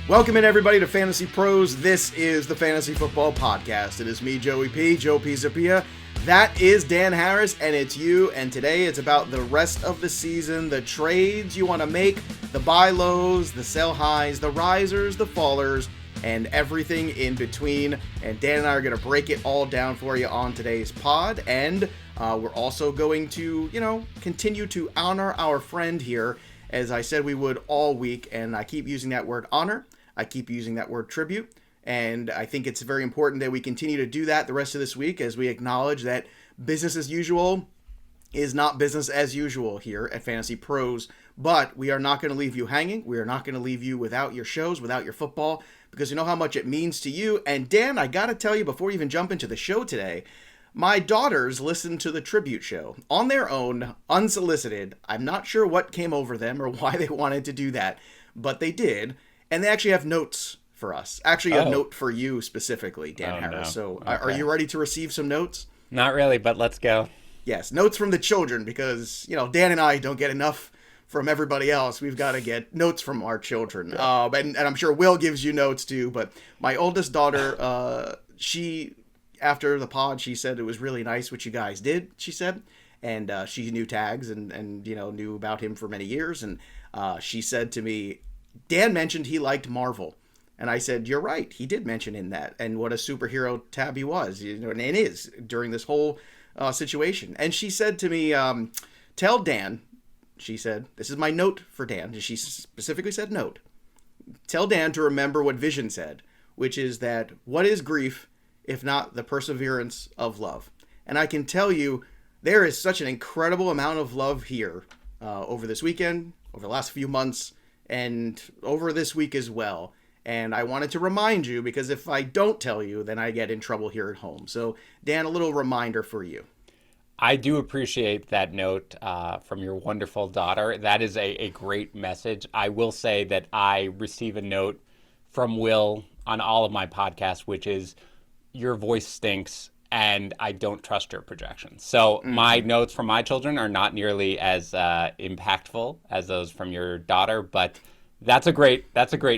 Welcome in, everybody, to Fantasy Pros. This is the Fantasy Football Podcast. It is me, Joey P, Joe P. Zapia. That is Dan Harris, and it's you. And today it's about the rest of the season, the trades you want to make, the buy lows, the sell highs, the risers, the fallers, and everything in between. And Dan and I are going to break it all down for you on today's pod. And we're also going to, continue to honor our friend here, as I said we would all week. And I keep using that word honor. I keep using that word tribute, and I think it's very important that we continue to do that the rest of this week as we acknowledge that business as usual is not business as usual here at Fantasy Pros, but we are not going to leave you hanging. We are not going to leave you without your shows, without your football, because you know how much it means to you. And Dan, I got to tell you before we even jump into the show today, my daughters listened to the tribute show on their own, unsolicited. I'm not sure what came over them or why they wanted to do that, but they did. And they actually have notes for us. Actually, a note for you specifically, Dan Harris. No. So okay. Are you ready to receive some notes? Not really, but let's go. Yes, notes from the children, because, Dan and I don't get enough from everybody else. We've got to get notes from our children. Yeah. And I'm sure Will gives you notes too. But my oldest daughter, she, after the pod, she said it was really nice what you guys did, she said. And she knew Tags and knew about him for many years. And she said to me, Dan mentioned he liked Marvel. And I said, you're right. He did mention in that. And what a superhero tab he was, and is during this whole situation. And she said to me, tell Dan, she said, this is my note for Dan. She specifically said note. Tell Dan to remember what Vision said, which is that what is grief if not the perseverance of love? And I can tell you, there is such an incredible amount of love here over this weekend, over the last few months, and over this week as well. And I wanted to remind you, because if I don't tell you, then I get in trouble here at home. So, Dan, a little reminder for you. I do appreciate that note from your wonderful daughter. That is a great message. I will say that I receive a note from Will on all of my podcasts, which is, your voice stinks and I don't trust your projections. So my notes from my children are not nearly as impactful as those from your daughter, but that's a great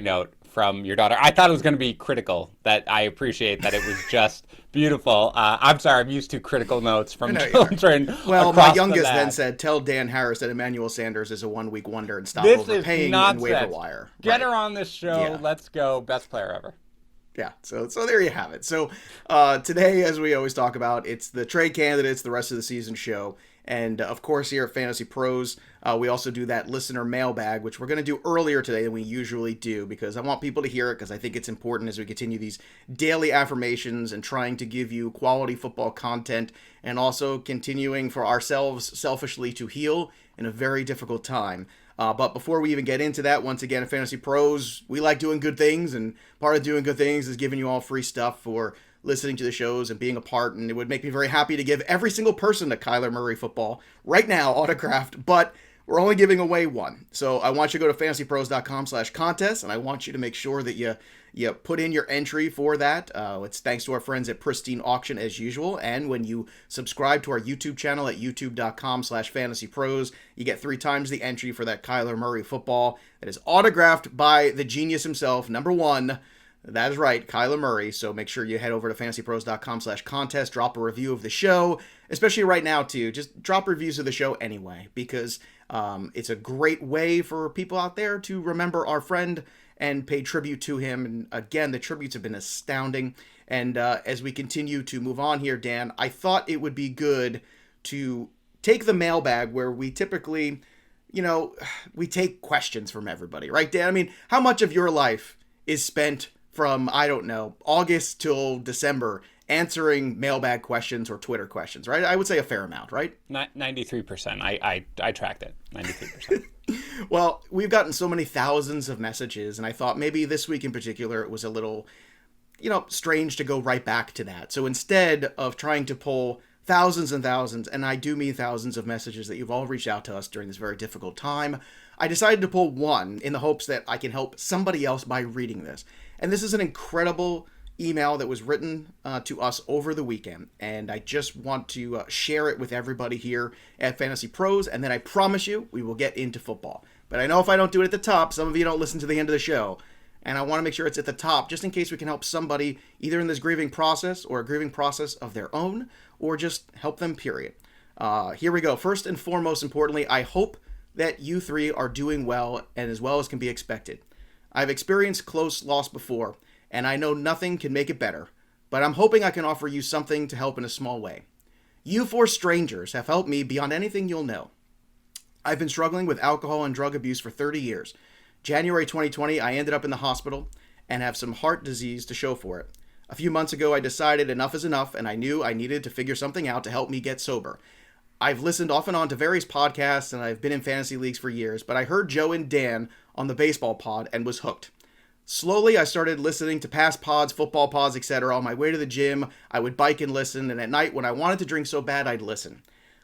note from your daughter. I thought it was going to be critical. That I appreciate that it was just beautiful. I'm sorry, I'm used to critical notes from children. Well, my youngest then said, tell Dan Harris that Emmanuel Sanders is a one-week wonder and stop overpaying in waiver wire. Get her on this show. Yeah. Let's go. Best player ever. Yeah, so there you have it. So today, as we always talk about, it's the trade candidates, the rest of the season show. And of course, here at Fantasy Pros, we also do that listener mailbag, which we're going to do earlier today than we usually do, because I want people to hear it, because I think it's important as we continue these daily affirmations and trying to give you quality football content, and also continuing for ourselves selfishly to heal in a very difficult time. But before we even get into that, once again, at Fantasy Pros, we like doing good things, and part of doing good things is giving you all free stuff for listening to the shows and being a part, and it would make me very happy to give every single person a Kyler Murray football right now autographed, but we're only giving away one. So I want you to go to fantasypros.com/contest, and I want you to make sure that you put in your entry for that. It's thanks to our friends at Pristine Auction as usual. And when you subscribe to our YouTube channel at youtube.com/fantasypros, you get 3 times the entry for that Kyler Murray football that is autographed by the genius himself, number 1. That is right, Kyler Murray. So make sure you head over to fantasypros.com/contest, drop a review of the show, especially right now too. Just drop reviews of the show anyway, because it's a great way for people out there to remember our friend and pay tribute to him. And again, the tributes have been astounding. And as we continue to move on here, Dan, I thought it would be good to take the mailbag, where we typically, we take questions from everybody, right, Dan? I mean, how much of your life is spent from, I don't know, August till December answering mailbag questions or Twitter questions, right? I would say a fair amount, right? 93%. I tracked it. 93%. Well, we've gotten so many thousands of messages, and I thought maybe this week in particular it was a little, strange to go right back to that. So instead of trying to pull thousands and thousands, and I do mean thousands of messages that you've all reached out to us during this very difficult time, I decided to pull one in the hopes that I can help somebody else by reading this. And this is an incredible email that was written to us over the weekend, and I just want to share it with everybody here at Fantasy Pros, and then I promise you we will get into football. But I know if I don't do it at the top, some of you don't listen to the end of the show. and I want to make sure it's at the top just in case we can help somebody either in this grieving process or a grieving process of their own, or just help them, period. Here we go. First and foremost, importantly, I hope that you three are doing well and as well as can be expected. I've experienced close loss before, and I know nothing can make it better, but I'm hoping I can offer you something to help in a small way. You four strangers have helped me beyond anything you'll know. I've been struggling with alcohol and drug abuse for 30 years. January 2020, I ended up in the hospital and have some heart disease to show for it. A few months ago, I decided enough is enough, and I knew I needed to figure something out to help me get sober. I've listened off and on to various podcasts, and I've been in fantasy leagues for years, but I heard Joe and Dan on the baseball pod and was hooked. Slowly, I started listening to past pods, football pods, etc. On my way to the gym, I would bike and listen, and at night, when I wanted to drink so bad, I'd listen.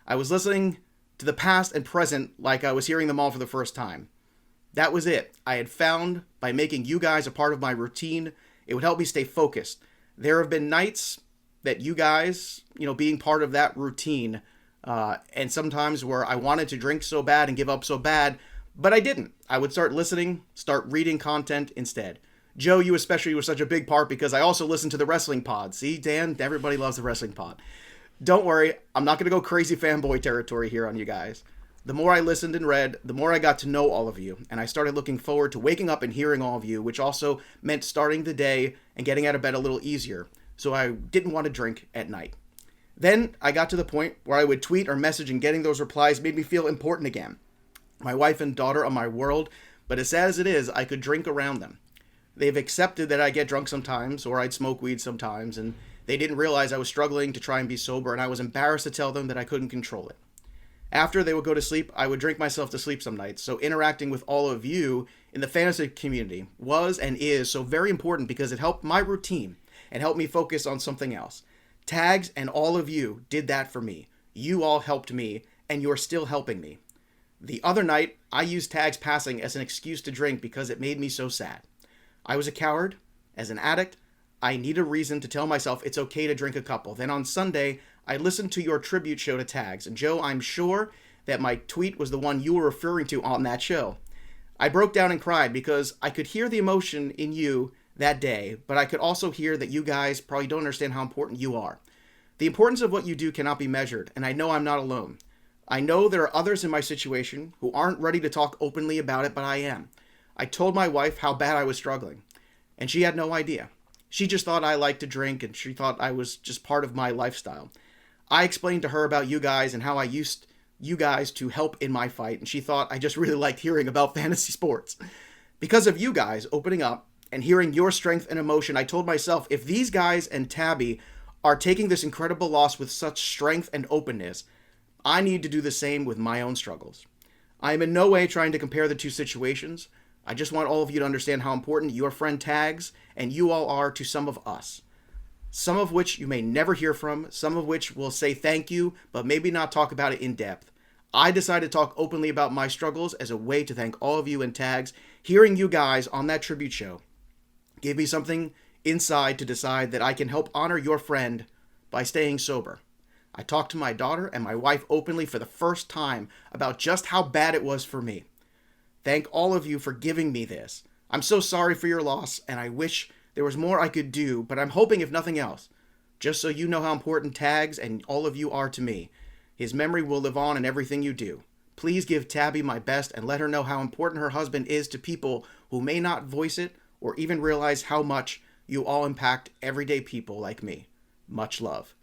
I was listening to the past and present like I was hearing them all for the first time. That was it. I had found, by making you guys a part of my routine, it would help me stay focused. There have been nights that you guys, being part of that routine, and sometimes where I wanted to drink so bad and give up so bad, but I didn't. I would start listening, start reading content instead. Joe, you especially were such a big part because I also listened to the wrestling pod. See, Dan, everybody loves the wrestling pod. Don't worry, I'm not going to go crazy fanboy territory here on you guys. The more I listened and read, the more I got to know all of you, and I started looking forward to waking up and hearing all of you, which also meant starting the day and getting out of bed a little easier, so I didn't want to drink at night. Then I got to the point where I would tweet or message, and getting those replies made me feel important again. My wife and daughter are my world, but as sad as it is, I could drink around them. They've accepted that I get drunk sometimes, or I'd smoke weed sometimes, and they didn't realize I was struggling to try and be sober, and I was embarrassed to tell them that I couldn't control it. After they would go to sleep, I would drink myself to sleep some nights, so interacting with all of you in the fantasy community was and is so very important because it helped my routine and helped me focus on something else. Tags and all of you did that for me. You all helped me, and you're still helping me. The other night, I used Tags passing as an excuse to drink because it made me so sad. I was a coward. As an addict, I need a reason to tell myself it's okay to drink a couple. Then on Sunday, I listened to your tribute show to Tags, and Joe, I'm sure that my tweet was the one you were referring to on that show. I broke down and cried because I could hear the emotion in you that day, but I could also hear that you guys probably don't understand how important you are. The importance of what you do cannot be measured, and I know I'm not alone. I know there are others in my situation who aren't ready to talk openly about it, but I am. I told my wife how bad I was struggling, and she had no idea. She just thought I liked to drink, and she thought I was just part of my lifestyle. I explained to her about you guys and how I used you guys to help in my fight, and she thought I just really liked hearing about fantasy sports. Because of you guys opening up and hearing your strength and emotion, I told myself, if these guys and Tabby are taking this incredible loss with such strength and openness, I need to do the same with my own struggles. I am in no way trying to compare the two situations. I just want all of you to understand how important your friend Tags and you all are to some of us. Some of which you may never hear from, some of which will say thank you, but maybe not talk about it in depth. I decided to talk openly about my struggles as a way to thank all of you and Tags. Hearing you guys on that tribute show gave me something inside to decide that I can help honor your friend by staying sober. I talked to my daughter and my wife openly for the first time about just how bad it was for me. Thank all of you for giving me this. I'm so sorry for your loss, and I wish there was more I could do, but I'm hoping, if nothing else, just so you know how important Tags and all of you are to me. His memory will live on in everything you do. Please give Tabby my best and let her know how important her husband is to people who may not voice it or even realize how much you all impact everyday people like me. Much love.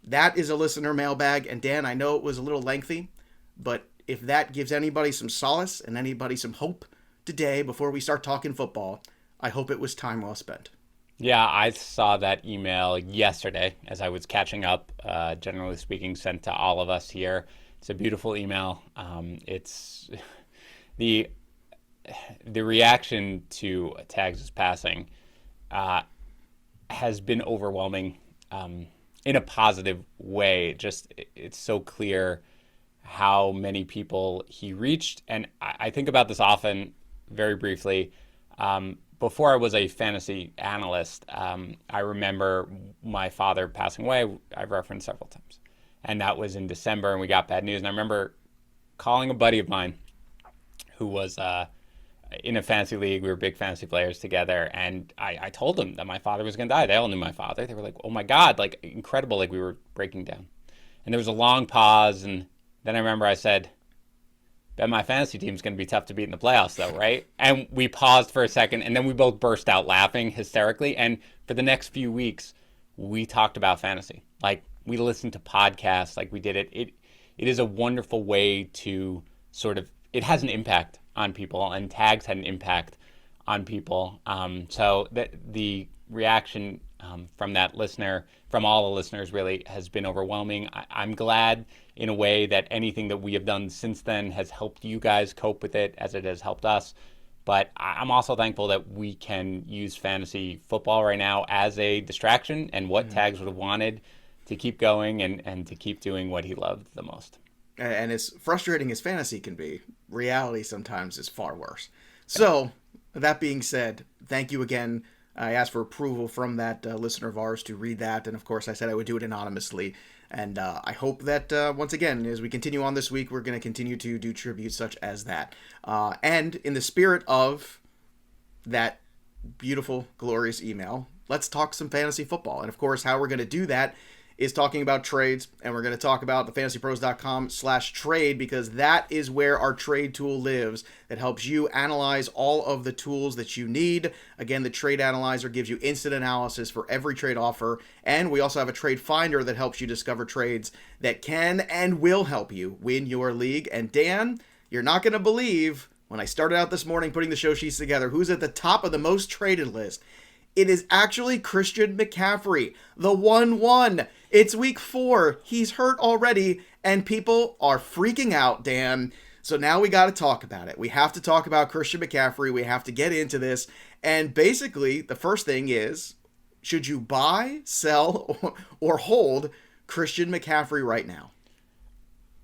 That is a listener mailbag, and Dan, I know it was a little lengthy, but if that gives anybody some solace and anybody some hope today before we start talking football, I hope it was time well spent. Yeah, I saw that email yesterday as I was catching up, generally speaking, sent to all of us here. It's a beautiful email. It's the reaction to Tags' passing has been overwhelming in a positive way. Just it's so clear how many people he reached. And I think about this often, very briefly. Before I was a fantasy analyst, I remember my father passing away. I've referenced several times. And that was in December, and we got bad news. And I remember calling a buddy of mine who was a in a fantasy league. We were big fantasy players together, and I told them that my father was going to die. They all knew my father. They were like, "Oh my God, like incredible!" Like we were breaking down, and there was a long pause, and then I remember I said, "Bet my fantasy team's going to be tough to beat in the playoffs, though, right?" And we paused for a second, and then we both burst out laughing hysterically. And for the next few weeks, we talked about fantasy. Like we listened to podcasts, like we did it. It is a wonderful way to sort of. It has an impact on people, and tags had an impact on people. So the reaction from that listener, from all the listeners, really has been overwhelming. I'm glad in a way that anything that we have done since then has helped you guys cope with it as it has helped us. But I'm also thankful that we can use fantasy football right now as a distraction, and what Tags would have wanted to keep going and to keep doing what he loved the most. And as frustrating as fantasy can be, reality sometimes is far worse. So, that being said, thank you again. I asked for approval from that listener of ours to read that, and of course I said I would do it anonymously. And I hope that, once again, as we continue on this week, we're going to continue to do tributes such as that. And in the spirit of that beautiful, glorious email, let's talk some fantasy football. And of course, how we're going to do that is talking about trades, and we're going to talk about the fantasypros.com/trade, because that is where our trade tool lives that helps you analyze all of the tools that you need. Again, the trade analyzer gives you instant analysis for every trade offer, and we also have a trade finder that helps you discover trades that can and will help you win your league. And Dan, you're not going to believe, when I started out this morning putting the show sheets together, who's at the top of the most traded list. It is actually Christian McCaffrey, the 1-1. It's week 4. He's hurt already, and people are freaking out, Dan. So now we got to talk about it. We have to talk about Christian McCaffrey. We have to get into this. And basically, the first thing is, should you buy, sell, or hold Christian McCaffrey right now?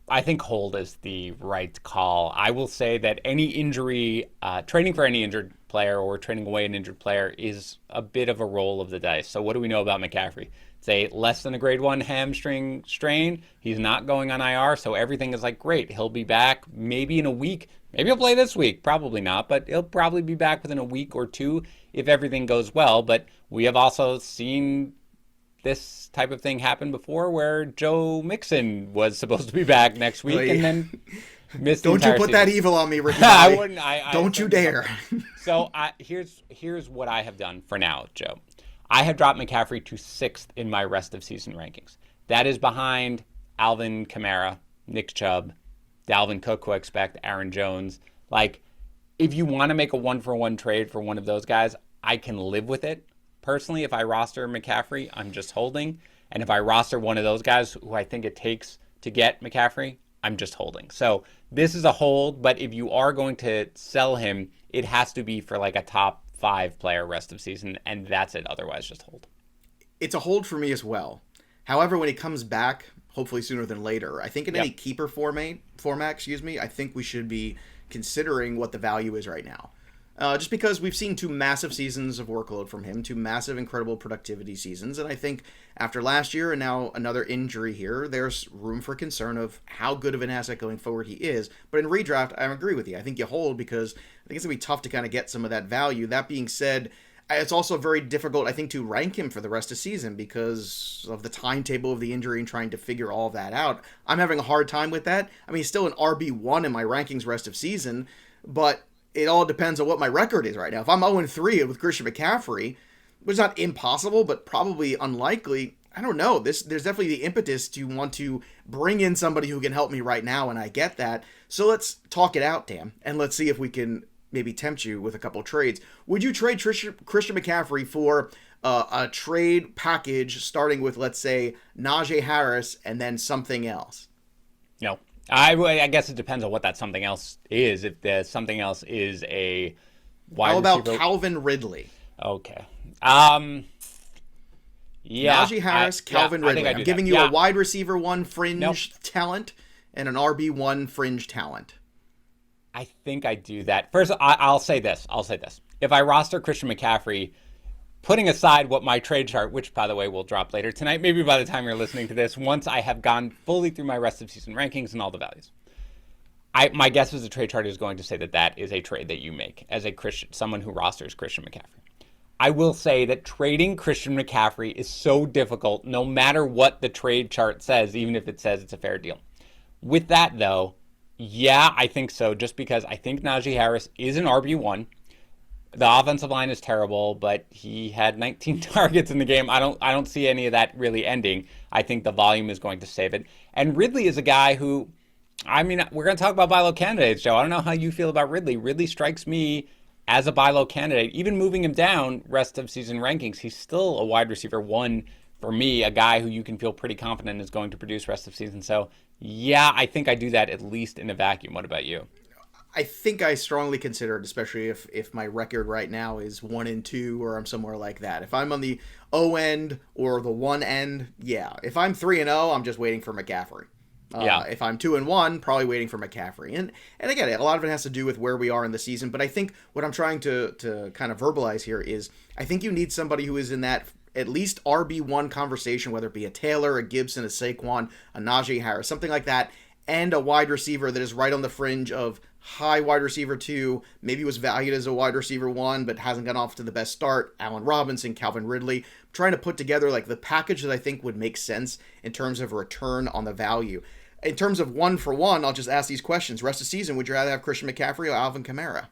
I think hold is the right call. I will say that any injury, trading for any injured player or trading away an injured player is a bit of a roll of the dice. So what do we know about McCaffrey? It's a less than a grade 1 hamstring strain. He's not going on IR, so everything is like great. He'll be back maybe in a week. Maybe he'll play this week. Probably not, but he'll probably be back within a week or two if everything goes well. But we have also seen this type of thing happen before, where Joe Mixon was supposed to be back next week and then missed the entire Don't you put season. That evil on me, Ricky. I wouldn't. Don't you dare. So here's what I have done for now, Joe. I have dropped McCaffrey to 6th in my rest of season rankings. That is behind Alvin Kamara, Nick Chubb, Dalvin Cook, who I expect, Aaron Jones. Like, if you want to make a 1-for-1 trade for one of those guys, I can live with it. Personally, if I roster McCaffrey, I'm just holding. And if I roster one of those guys who I think it takes to get McCaffrey, I'm just holding. So this is a hold, but if you are going to sell him, it has to be for like a top 5 player rest of season, and that's it. Otherwise, just hold. It's a hold for me as well. However, when he comes back, hopefully sooner than later, I think in any keeper format, I think we should be considering what the value is right now. Just because we've seen 2 massive seasons of workload from him, 2 massive, incredible productivity seasons, and I think after last year and now another injury here, there's room for concern of how good of an asset going forward he is. But in redraft, I agree with you. I think you hold because I think it's going to be tough to kind of get some of that value. That being said, it's also very difficult, I think, to rank him for the rest of the season because of the timetable of the injury and trying to figure all that out. I'm having a hard time with that. I mean, he's still an RB1 in my rankings rest of season, but it all depends on what my record is right now. If I'm 0-3 with Christian McCaffrey, which is not impossible, but probably unlikely, I don't know. There's definitely the impetus to want to bring in somebody who can help me right now, and I get that. So let's talk it out, Dan, and let's see if we can maybe tempt you with a couple trades. Would you trade Christian McCaffrey for a trade package starting with, let's say, Najee Harris and then something else? No. I guess it depends on what that something else is. If the something else is a wide How about receiver... Calvin Ridley? Okay. Yeah. Najee Harris, Calvin Ridley. I'm giving you a wide receiver 1 fringe talent and an RB1 fringe talent. I think I do that. First, I'll say this. If I roster Christian McCaffrey, putting aside what my trade chart, which, by the way, will drop later tonight, maybe by the time you're listening to this, once I have gone fully through my rest of season rankings and all the values, My guess is the trade chart is going to say that is a trade that you make as a Christian, someone who rosters Christian McCaffrey. I will say that trading Christian McCaffrey is so difficult no matter what the trade chart says, even if it says it's a fair deal. With that, though, yeah, I think so, just because I think Najee Harris is an RB1. The offensive line is terrible, but he had 19 targets in the game. I don't see any of that really ending. I think the volume is going to save it. And Ridley is a guy who, I mean, we're going to talk about buy low candidates, Joe. I don't know how you feel about Ridley. Ridley strikes me as a buy low candidate. Even moving him down rest of season rankings, he's still a wide receiver one for me, a guy who you can feel pretty confident is going to produce rest of season. So yeah, I think I do that at least in a vacuum. What about you? I think I strongly consider it, especially if my record right now is 1-2 or I'm somewhere like that. If I'm on the O end or the 1 end, yeah. If I'm 3-0, I'm just waiting for McCaffrey. If I'm 2-1, probably waiting for McCaffrey. And again, a lot of it has to do with where we are in the season. But I think what I'm trying to kind of verbalize here is I think you need somebody who is in that at least RB1 conversation, whether it be a Taylor, a Gibson, a Saquon, a Najee Harris, something like that, and a wide receiver that is right on the fringe of high wide receiver 2, maybe was valued as a wide receiver 1, but hasn't gotten off to the best start. Allen Robinson, Calvin Ridley. I'm trying to put together like the package that I think would make sense in terms of return on the value. In terms of 1-for-1, I'll just ask these questions. Rest of the season, would you rather have Christian McCaffrey or Alvin Kamara?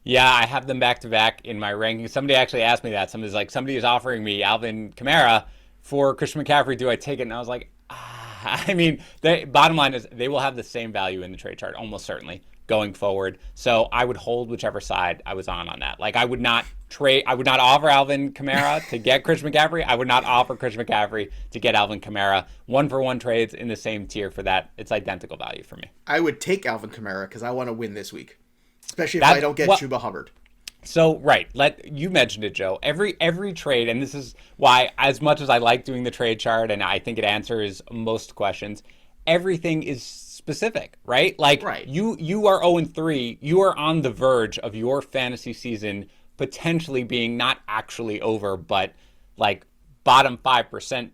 Yeah, I have them back to back in my rankings. Somebody actually asked me that. Somebody is offering me Alvin Kamara for Christian McCaffrey. Do I take it? And I was like, I mean, the bottom line is they will have the same value in the trade chart, almost certainly, going forward. So I would hold whichever side I was on that. Like I would not offer Alvin Kamara to get Christian McCaffrey. I would not offer Christian McCaffrey to get Alvin Kamara. 1-for-1 trades in the same tier for that. It's identical value for me. I would take Alvin Kamara because I want to win this week, especially if I don't get Chuba Hubbard. So, right. You mentioned it, Joe. Every trade, and this is why, as much as I like doing the trade chart, and I think it answers most questions, everything is specific, right? Like, right. You are 0-3. You are on the verge of your fantasy season potentially being not actually over, but like bottom 5%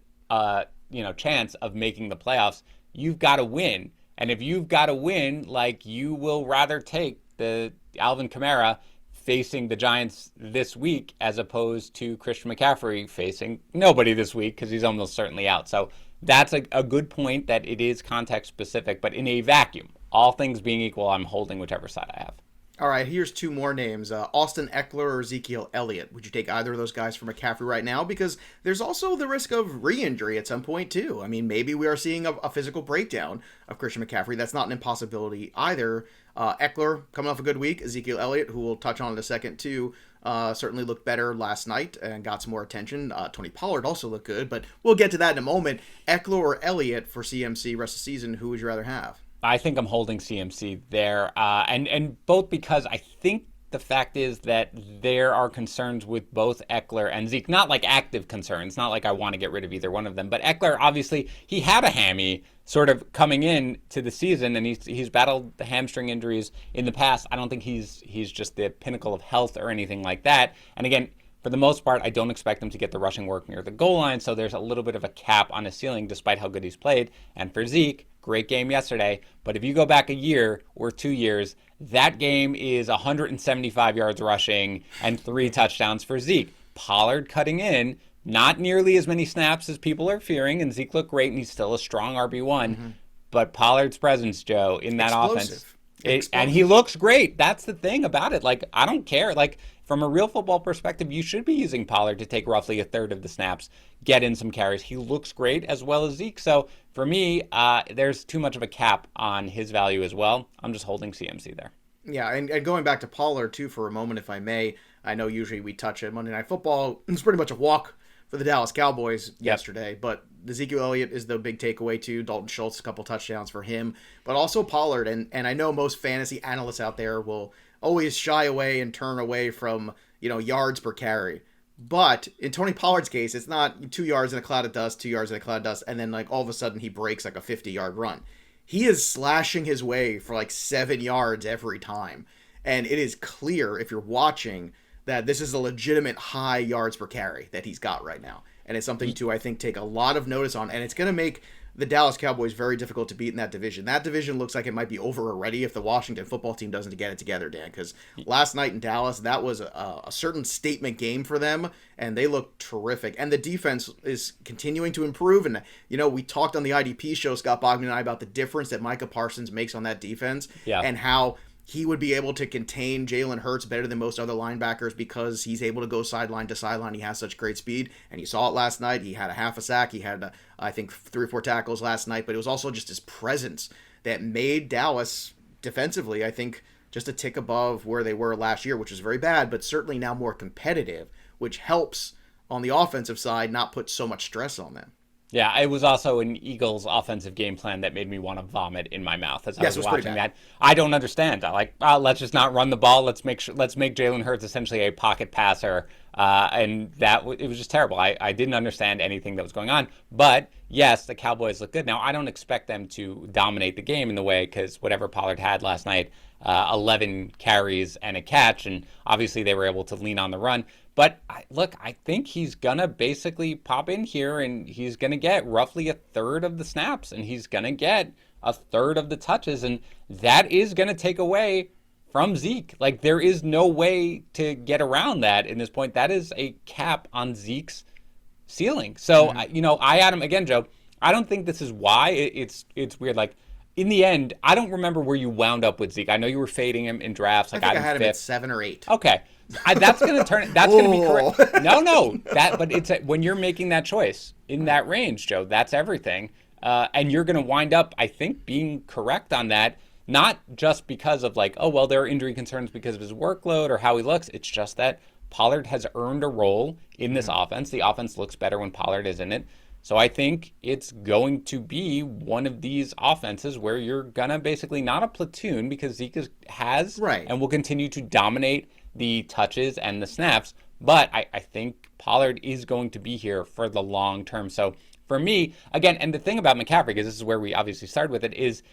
chance of making the playoffs. You've got to win. And if you've got to win, like, you will rather take the Alvin Kamara facing the Giants this week as opposed to Christian McCaffrey facing nobody this week because he's almost certainly out. So that's a good point that it is context specific, but in a vacuum, all things being equal, I'm holding whichever side I have. All right, here's 2 more names. Austin Ekeler or Ezekiel Elliott. Would you take either of those guys for McCaffrey right now? Because there's also the risk of re-injury at some point, too. I mean, maybe we are seeing a physical breakdown of Christian McCaffrey. That's not an impossibility either. Ekeler coming off a good week. Ezekiel Elliott, who we'll touch on in a second, too, certainly looked better last night and got some more attention. Tony Pollard also looked good, but we'll get to that in a moment. Ekeler or Elliott for CMC rest of the season, who would you rather have? I think I'm holding CMC there, and both because I think the fact is that there are concerns with both Ekeler and Zeke, not like active concerns, not like I want to get rid of either one of them, but Ekeler, obviously, he had a hammy sort of coming in to the season, and he's battled the hamstring injuries in the past. I don't think he's just the pinnacle of health or anything like that, and again, for the most part, I don't expect him to get the rushing work near the goal line, so there's a little bit of a cap on his ceiling despite how good he's played. And for Zeke, great game yesterday, but if you go back a year or 2 years, that game is 175 yards rushing and 3 touchdowns for Zeke. Pollard cutting in, not nearly as many snaps as people are fearing, and Zeke looked great, and he's still a strong RB1, but Pollard's presence, Joe, in that offense, and he looks great. That's the thing about it. Like, I don't care. Like, from a real football perspective, you should be using Pollard to take roughly a third of the snaps, get in some carries. He looks great as well as Zeke. So for me, there's too much of a cap on his value as well. I'm just holding CMC there. Yeah, and going back to Pollard, too, for a moment, if I may. I know usually we touch it Monday Night Football. It's pretty much a walk for the Dallas Cowboys yesterday, but Ezekiel Elliott is the big takeaway, too. Dalton Schultz, a couple touchdowns for him, but also Pollard. And I know most fantasy analysts out there will always shy away and turn away from, yards per carry. But in Tony Pollard's case, it's not 2 yards in a cloud of dust, 2 yards in a cloud of dust, and then like all of a sudden he breaks like a 50-yard run. He is slashing his way for like 7 yards every time. And it is clear if you're watching that this is a legitimate high yards per carry that he's got right now. And it's something to, I think, take a lot of notice on. And it's going to make the Dallas Cowboys very difficult to beat in that division. That division looks like it might be over already if the Washington football team doesn't get it together, Dan, because last night in Dallas, that was a certain statement game for them, and they look terrific. And the defense is continuing to improve. And, we talked on the IDP show, Scott Bogman and I, about the difference that Micah Parsons makes on that defense and how he would be able to contain Jalen Hurts better than most other linebackers because he's able to go sideline to sideline. He has such great speed, and you saw it last night. He had a half a sack. He had, I think, 3 or 4 tackles last night, but it was also just his presence that made Dallas defensively, I think, just a tick above where they were last year, which was very bad, but certainly now more competitive, which helps on the offensive side not put so much stress on them. Yeah, it was also an Eagles offensive game plan that made me want to vomit in my mouth as I was watching that. I don't understand. Let's just not run the ball. Let's make Jalen Hurts essentially a pocket passer, and it was just terrible. I didn't understand anything that was going on. But yes, the Cowboys look good. Now I don't expect them to dominate the game in the way, because whatever Pollard had last night, 11 carries and a catch, and obviously they were able to lean on the run. But I think he's going to basically pop in here, and he's going to get roughly a third of the snaps, and he's going to get a third of the touches, and that is going to take away from Zeke. There is no way to get around that in this point. That is a cap on Zeke's ceiling. So, I had him, again, Joe, I don't think this is why. It's weird. In the end, I don't remember where you wound up with Zeke. I know you were fading him in drafts. I think I had him at 7 or 8. Okay. That's going to turn. That's going to be correct. No. But it's when you're making that choice in that range, Joe. That's everything, and you're going to wind up, I think, being correct on that. Not just because of there are injury concerns because of his workload or how he looks. It's just that Pollard has earned a role in this offense. The offense looks better when Pollard is in it. So I think it's going to be one of these offenses where you're going to basically not a platoon, because Zeke has and will continue to dominate the touches and the snaps. But I think Pollard is going to be here for the long term. So for me, again, and the thing about McCaffrey, because this is where we obviously started with it, is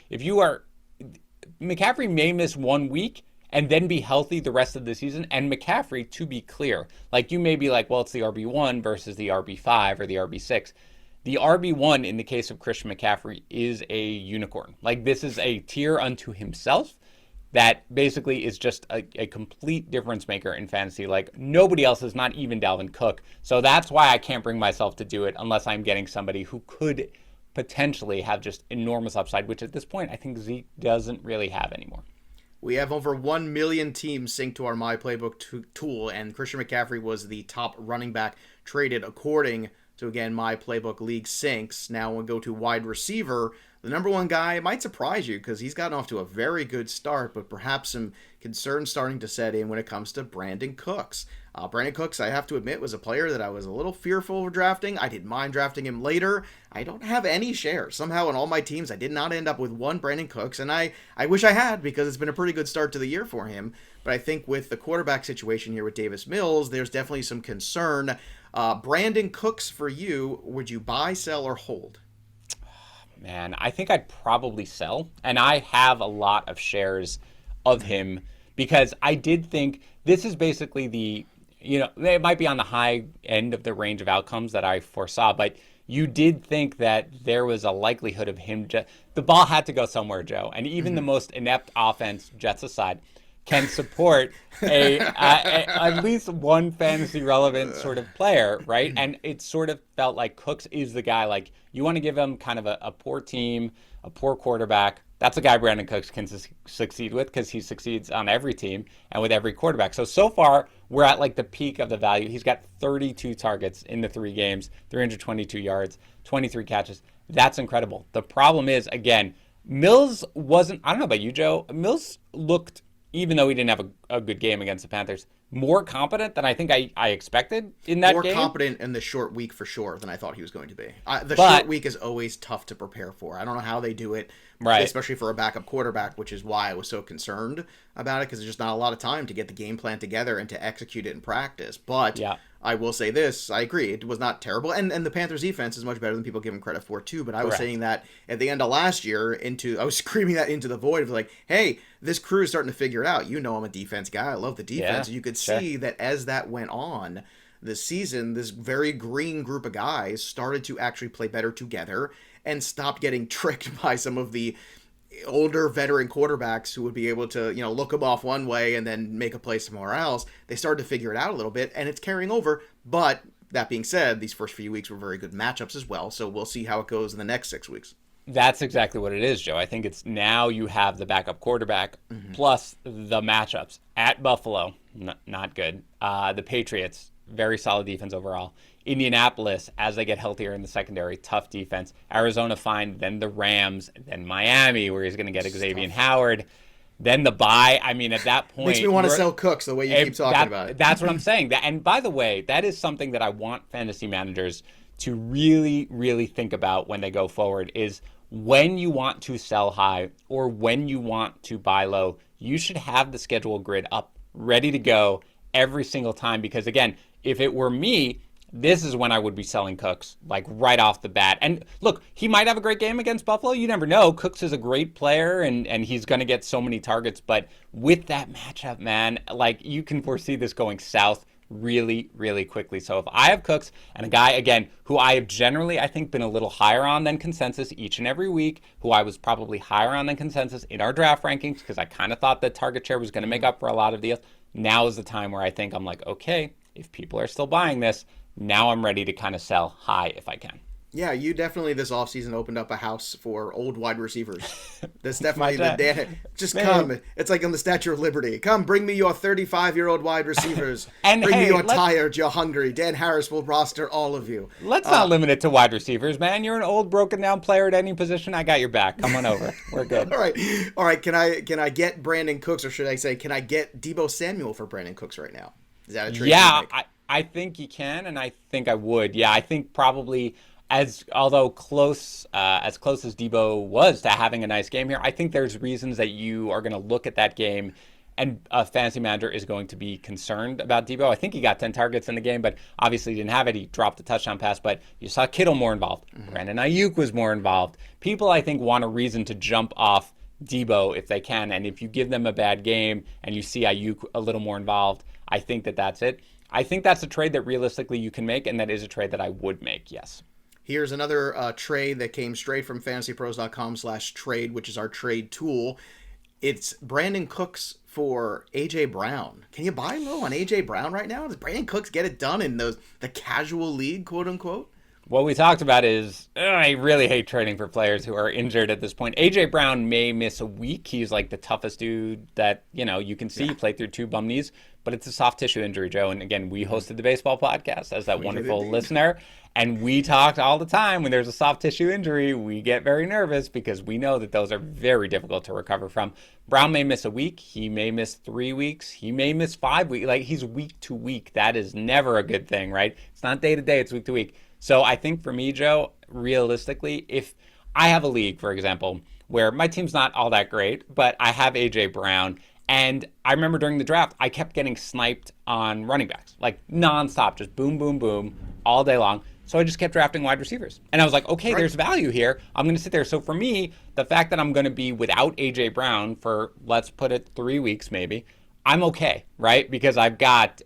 McCaffrey may miss 1 week and then be healthy the rest of the season. And McCaffrey, to be clear, you may be it's the RB1 versus the RB5 or the RB6. The RB1 in the case of Christian McCaffrey is a unicorn. This is a tier unto himself that basically is just a complete difference maker in fantasy. Nobody else is, not even Dalvin Cook. So that's why I can't bring myself to do it unless I'm getting somebody who could potentially have just enormous upside, which at this point I think Zeke doesn't really have anymore. We have over 1 million teams synced to our My Playbook tool, and Christian McCaffrey was the top running back traded according to, again, My Playbook League syncs. Now we'll go to wide receiver. The number one guy might surprise you because he's gotten off to a very good start, but perhaps some concerns starting to set in when it comes to Brandin Cooks. Brandin Cooks, I have to admit, was a player that I was a little fearful of drafting. I didn't mind drafting him later. I don't have any shares. Somehow in all my teams, I did not end up with one Brandin Cooks, and I wish I had, because it's been a pretty good start to the year for him. But I think with the quarterback situation here with Davis Mills, there's definitely some concern. Brandin Cooks, for you, would you buy, sell, or hold? Man, I think I'd probably sell, and I have a lot of shares of him because I did think this is basically it might be on the high end of the range of outcomes that I foresaw, but you did think that there was a likelihood of him the ball had to go somewhere, Joe, and even the most inept offense, Jets aside, can support at least one fantasy relevant sort of player, right? And it sort of felt like Cooks is the guy. You want to give him kind of a poor team, a poor quarterback. That's a guy Brandin Cooks can succeed with, because he succeeds on every team and with every quarterback. So far, we're at the peak of the value. He's got 32 targets in the 3 games, 322 yards, 23 catches. That's incredible. The problem is, again, Mills wasn't, I don't know about you, Joe, Mills looked, even though he didn't have a good game against the Panthers, more competent than I think I expected in that game. More competent in the short week for sure than I thought he was going to be. Short week is always tough to prepare for. I don't know how they do it, especially for a backup quarterback, which is why I was so concerned about it, because there's just not a lot of time to get the game plan together and to execute it in practice. But I will say this, I agree, it was not terrible. And the Panthers defense is much better than people give him credit for too. But I was saying that at the end of last year, I was screaming that into the void of hey, this crew is starting to figure it out. I'm a defense guy. I love the defense. And you could see that as that went on, this season, this very green group of guys started to actually play better together and stopped getting tricked by some of the older veteran quarterbacks who would be able to, look them off one way and then make a play somewhere else. They started to figure it out a little bit, and it's carrying over. But that being said, these first few weeks were very good matchups as well, so we'll see how it goes in the next 6 weeks. That's exactly what it is, Joe. I think it's now you have the backup quarterback plus the matchups at Buffalo, not good. The Patriots, very solid defense overall. Indianapolis, as they get healthier in the secondary, tough defense. Arizona fine, then the Rams, then Miami, where he's going to get Xavier Howard. Then the bye. I mean, at that point, makes me want to sell Cooks the way you keep talking about it. That's what I'm saying. And by the way, that is something that I want fantasy managers to really, really think about when they go forward is when you want to sell high or when you want to buy low, you should have the schedule grid up, ready to go every single time. Because again, if it were me, this is when I would be selling Cooks, like right off the bat. And look, he might have a great game against Buffalo. You never know. Cooks is a great player, and he's going to get so many targets. But with that matchup, man, like you can foresee this going south really, really quickly. So if I have Cooks and a guy, again, who I have generally, I think, been a little higher on than consensus each and every week, who I was probably higher on than consensus in our draft rankings because I kind of thought that target share was going to make up for a lot of deals. Now is the time where I think I'm like, okay, if people are still buying this, now I'm ready to kind of sell high if I can. Yeah, you definitely this offseason opened up a house for old wide receivers. That's definitely the Dan. Just come. It's like on the Statue of Liberty. Come, bring me your 35-year-old wide receivers. And bring me your tired, you're hungry. Dan Harris will roster all of you. Let's not limit it to wide receivers, man. You're an old, broken-down player at any position. I got your back. Come on over. We're good. All right. Can I get Brandin Cooks, or should I say, can I get Deebo Samuel for Brandin Cooks right now? Is that a trade? Yeah, I think you can, and I think I would. Yeah, I think probably as close as Deebo was to having a nice game here, I think there's reasons that you are going to look at that game and a fantasy manager is going to be concerned about Deebo. I think he got 10 targets in the game, but obviously he didn't have it. He dropped the touchdown pass, but you saw Kittle more involved. Brandon Ayuk was more involved. People, I think, want a reason to jump off Deebo if they can, and if you give them a bad game and you see Ayuk a little more involved, I think that's it. I think that's a trade that realistically you can make, and that is a trade that I would make, yes. Here's another trade that came straight from fantasypros.com/trade, which is our trade tool. It's Brandin Cooks for A.J. Brown. Can you buy low on A.J. Brown right now? Does Brandin Cooks get it done in the casual league, quote unquote? What we talked about is I really hate trading for players who are injured at this point. A.J. Brown may miss a week. He's like the toughest dude that, you can see. He played through 2 bum knees, but it's a soft tissue injury, Joe. And again, we hosted the baseball podcast as that wonderful listener. And we talked all the time when there's a soft tissue injury, we get very nervous because we know that those are very difficult to recover from. Brown may miss a week. He may miss 3 weeks. He may miss 5 weeks. Like, he's week to week. That is never a good thing, right? It's not day to day. It's week to week. So I think for me, Joe, realistically, if I have a league, for example, where my team's not all that great, but I have A.J. Brown, and I remember during the draft, I kept getting sniped on running backs, like nonstop, just boom, boom, boom, all day long. So I just kept drafting wide receivers. And I was like, okay, there's value here. I'm going to sit there. So for me, the fact that I'm going to be without A.J. Brown for, let's put it, 3 weeks maybe, I'm okay, right? Because I've got,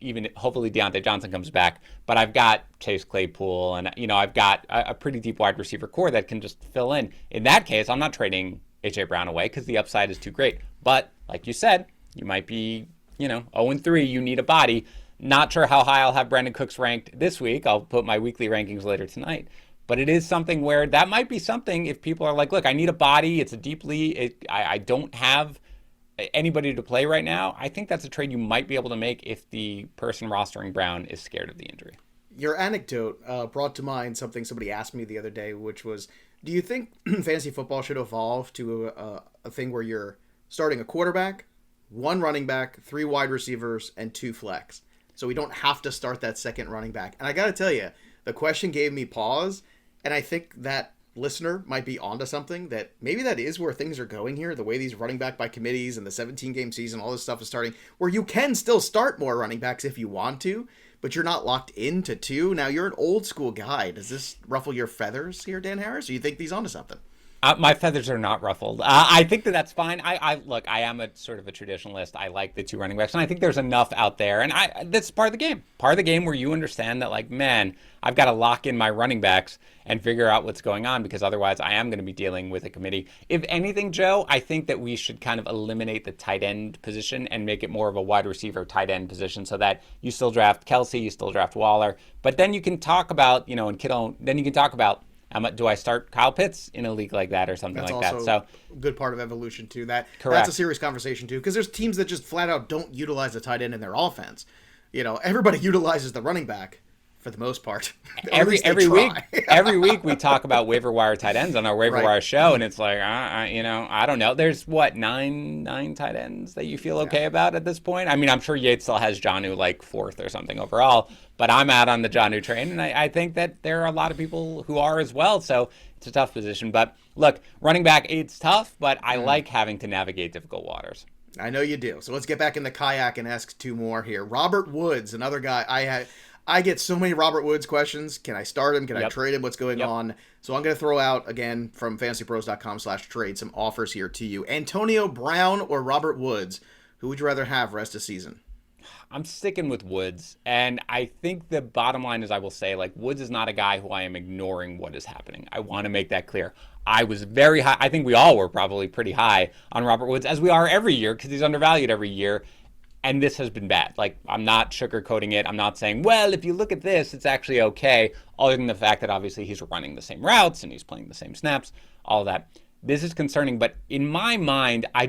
even hopefully Diontae Johnson comes back, but I've got Chase Claypool and, I've got a pretty deep wide receiver core that can just fill in. In that case, I'm not trading A.J. Brown away because the upside is too great. But like you said, you might be, 0-3, you need a body. Not sure how high I'll have Brandin Cooks ranked this week. I'll put my weekly rankings later tonight. But it is something where that might be something if people are like, look, I need a body. It's a deep league. I don't have anybody to play right now. I think that's a trade you might be able to make if the person rostering Brown is scared of the injury. Your anecdote brought to mind something somebody asked me the other day, which was, do you think fantasy football should evolve to a thing where you're starting a quarterback, 1 running back, 3 wide receivers, and 2 flex? So we don't have to start that second running back. And I got to tell you, the question gave me pause, and I think that listener might be onto something, that maybe that is where things are going here, the way these running back by committees and the 17-game season, all this stuff is starting, where you can still start more running backs if you want to, but you're not locked into 2. Now, you're an old school guy. Does this ruffle your feathers here, Dan Harris, or you think he's onto something? My feathers are not ruffled. I think that's fine. Look, I am a sort of a traditionalist. I like the two running backs, and I think there's enough out there. And that's part of the game. Part of the game where you understand that, like, man, I've got to lock in my running backs and figure out what's going on, because otherwise I am going to be dealing with a committee. If anything, Joe, I think that we should kind of eliminate the tight end position and make it more of a wide receiver tight end position, so that you still draft Kelsey, you still draft Waller, but then you can talk about, and Kittle, then you can talk about, do I start Kyle Pitts in a league like that or something like that? So a good part of evolution too. That's a serious conversation too, because there's teams that just flat out don't utilize the tight end in their offense. Everybody utilizes the running back for the most part. every week we talk about waiver wire tight ends on our waiver wire show, and it's like, I don't know. There's nine tight ends that you feel okay about at this point. I mean, I'm sure Yates still has Jonnu like fourth or something overall, but I'm out on the Jonnu train, and I think that there are a lot of people who are as well. So it's a tough position. But look, running back, it's tough, but I like having to navigate difficult waters. I know you do. So let's get back in the kayak and ask two more here. Robert Woods, another guy I get so many Robert Woods questions. Can I start him? Can I trade him? What's going on? So I'm going to throw out, again, from fantasypros.com/trade, some offers here to you. Antonio Brown or Robert Woods? Who would you rather have rest of season? I'm sticking with Woods. And I think the bottom line is, I will say, like, Woods is not a guy who I am ignoring what is happening. I want to make that clear. I was very high. I think we all were probably pretty high on Robert Woods, as we are every year, because he's undervalued every year. And this has been bad. Like, I'm not sugarcoating it. I'm not saying, well, if you look at this, it's actually okay. Other than the fact that obviously he's running the same routes and he's playing the same snaps, all that. This is concerning. But in my mind, I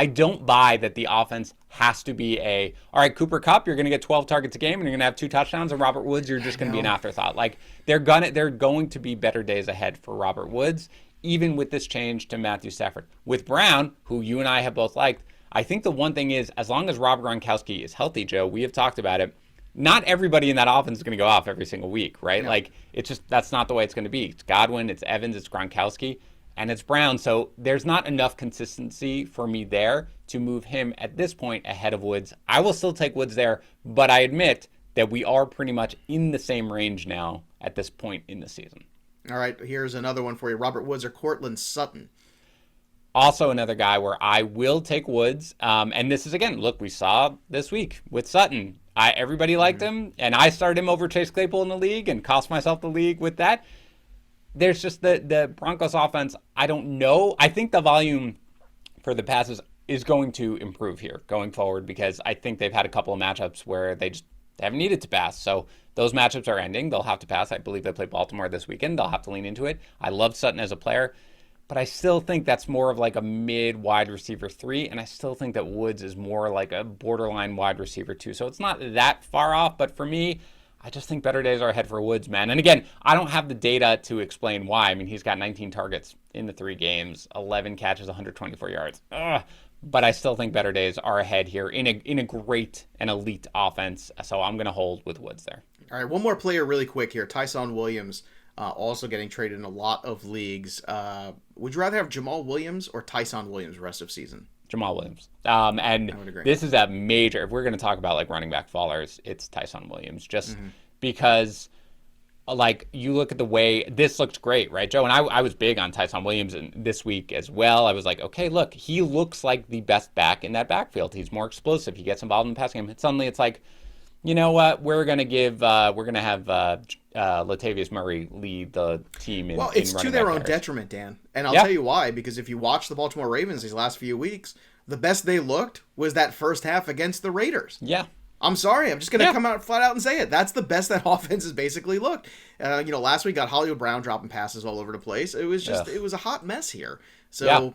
don't buy that the offense has to be all right, Cooper Kupp, you're going to get 12 targets a game and you're going to have 2 touchdowns, and Robert Woods, you're just going to be an afterthought. Like, they're going to be better days ahead for Robert Woods, even with this change to Matthew Stafford. With Brown, who you and I have both liked, I think the one thing is, as long as Rob Gronkowski is healthy, Joe, we have talked about it, not everybody in that offense is going to go off every single week, right? No. Like, it's just, that's not the way it's going to be. It's Godwin, it's Evans, it's Gronkowski, and it's Brown. So there's not enough consistency for me there to move him at this point ahead of Woods. I will still take Woods there, but I admit that we are pretty much in the same range now at this point in the season. All right, here's another one for you. Robert Woods or Courtland Sutton? Also another guy where I will take Woods. And this is, again, look, we saw this week with Sutton. Everybody liked him, and I started him over Chase Claypool in the league and cost myself the league with that. There's just the Broncos offense, I don't know. I think the volume for the passes is going to improve here going forward, because I think they've had a couple of matchups where they haven't needed to pass. So those matchups are ending. They'll have to pass. I believe they play Baltimore this weekend. They'll have to lean into it. I love Sutton as a player, but I still think that's more of like a mid-wide receiver 3, and I still think that Woods is more like a borderline wide receiver 2. So it's not that far off, but for me, I just think better days are ahead for Woods, man. And again, I don't have the data to explain why. I mean, he's got 19 targets in the 3 games, 11 catches, 124 yards. But I still think better days are ahead here in a great and elite offense. So I'm going to hold with Woods there. All right, one more player really quick here. Tyson Williams. Also getting traded in a lot of leagues. Would you rather have Jamaal Williams or Tyson Williams rest of season? Jamaal Williams. And this is a major, if we're going to talk about like running back fallers, it's Tyson Williams. Just because, like, you look at the way this looked great, right, Joe? And I was big on Tyson Williams this week as well. I was like, okay, look, he looks like the best back in that backfield. He's more explosive. He gets involved in the passing game. And suddenly it's like, you know what? We're going to have Latavius Murray lead the team in Well, it's in to their own detriment, Dan. And I'll tell you why. Because if you watch the Baltimore Ravens these last few weeks, the best they looked was that first half against the Raiders. Yeah. I'm sorry. I'm just going to come out flat out and say it. That's the best that offense has basically looked. Last week got Hollywood Brown dropping passes all over the place. It was just, it was a hot mess here. So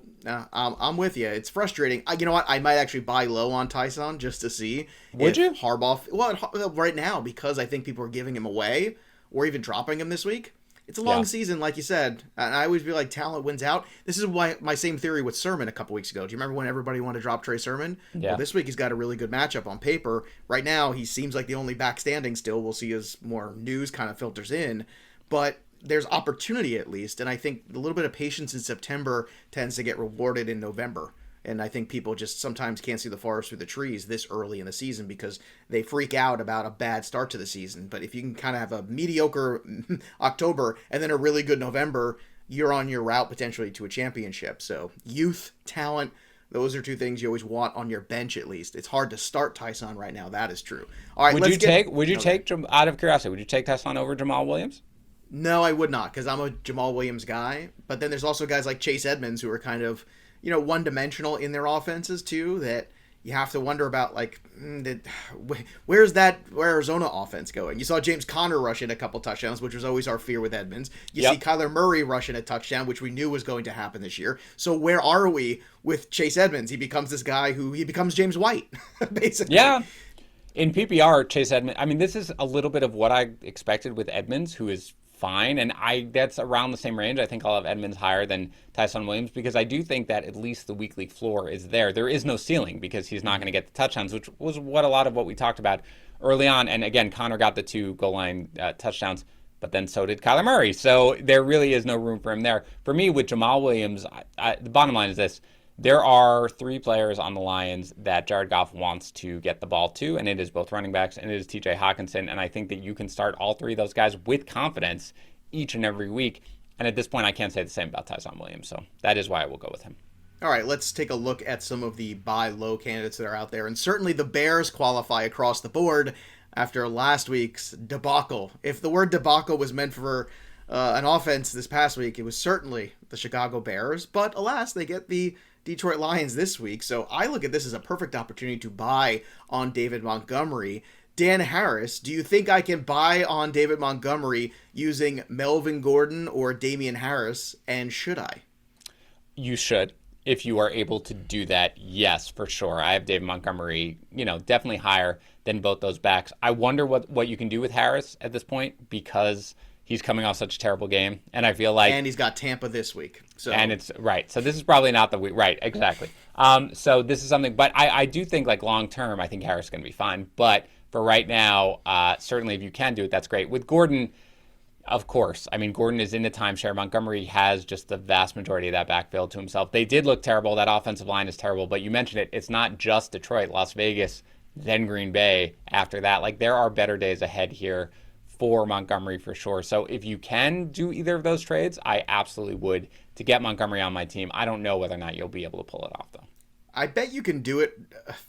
I'm with you. It's frustrating. You know what? I might actually buy low on Tyson just to see. Would you? Harbaugh, well, right now, because I think people are giving him away or even dropping him this week. It's a long season, like you said. And I always feel like talent wins out. This is why my same theory with Sermon a couple weeks ago. Do you remember when everybody wanted to drop Trey Sermon? Yeah. Well, this week he's got a really good matchup on paper. Right now, he seems like the only back standing still. We'll see as more news kind of filters in. But there's opportunity at least. And I think a little bit of patience in September tends to get rewarded in November. And I think people just sometimes can't see the forest through the trees this early in the season because they freak out about a bad start to the season. But if you can kind of have a mediocre October and then a really good November, you're on your route potentially to a championship. So youth, talent, those are two things you always want on your bench at least. It's hard to start Tyson right now. That is true. All right, Would you take out of curiosity, would you take Tyson over Jamaal Williams? No, I would not, because I'm a Jamaal Williams guy. But then there's also guys like Chase Edmonds who are kind of, one-dimensional in their offenses too, that you have to wonder about, like, where's that Arizona offense going? You saw James Conner rush in a couple touchdowns, which was always our fear with Edmonds. You see Kyler Murray rush in a touchdown, which we knew was going to happen this year. So where are we with Chase Edmonds? He becomes this guy he becomes James White, basically. Yeah. In PPR, Chase Edmonds, I mean, this is a little bit of what I expected with Edmonds, who is fine, and that's around the same range. I think I'll have Edmonds higher than Tyson Williams because I do think that at least the weekly floor is there. There is no ceiling because he's not going to get the touchdowns, which was what a lot of what we talked about early on. And again, Connor got the 2 goal line touchdowns, but then so did Kyler Murray. So there really is no room for him there. For me, with Jamaal Williams, the bottom line is this. There are 3 players on the Lions that Jared Goff wants to get the ball to, and it is both running backs and it is TJ Hawkinson. And I think that you can start all 3 of those guys with confidence each and every week. And at this point, I can't say the same about Tyson Williams. So that is why I will go with him. All right, let's take a look at some of the buy low candidates that are out there. And certainly the Bears qualify across the board after last week's debacle. If the word debacle was meant for an offense this past week, it was certainly the Chicago Bears. But alas, they get the Detroit Lions this week. So I look at this as a perfect opportunity to buy on David Montgomery. Dan Harris, do you think I can buy on David Montgomery using Melvin Gordon or Damien Harris, and should I? You should. If you are able to do that, yes, for sure. I have David Montgomery, definitely higher than both those backs. I wonder what you can do with Harris at this point because he's coming off such a terrible game, and I feel like... And he's got Tampa this week. And it's... Right. So this is probably not the week. Right, exactly. So this is something... But I do think, like, long-term, I think Harris is going to be fine. But for right now, certainly if you can do it, that's great. With Gordon, of course. I mean, Gordon is in the timeshare. Montgomery has just the vast majority of that backfield to himself. They did look terrible. That offensive line is terrible. But you mentioned it. It's not just Detroit, Las Vegas, then Green Bay after that. Like, there are better days ahead here for Montgomery for sure. So if you can do either of those trades, I absolutely would to get Montgomery on my team. I don't know whether or not you'll be able to pull it off, though. I bet you can do it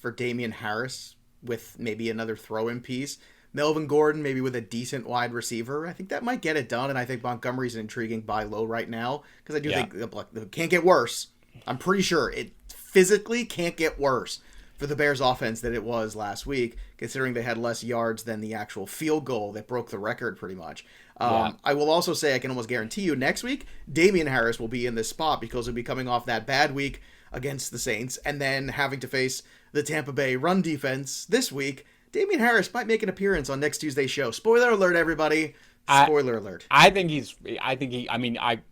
for Damien Harris with maybe another throw-in piece. Melvin Gordon, maybe with a decent wide receiver. I think that might get it done, and I think Montgomery's an intriguing buy low right now because I do think it can't get worse. I'm pretty sure it physically can't get worse for the Bears offense than it was last week, considering they had less yards than the actual field goal that broke the record pretty much. I will also say I can almost guarantee you next week, Damien Harris will be in this spot because he'll be coming off that bad week against the Saints and then having to face the Tampa Bay run defense this week. Damien Harris might make an appearance on next Tuesday's show. Spoiler alert, everybody. Spoiler alert.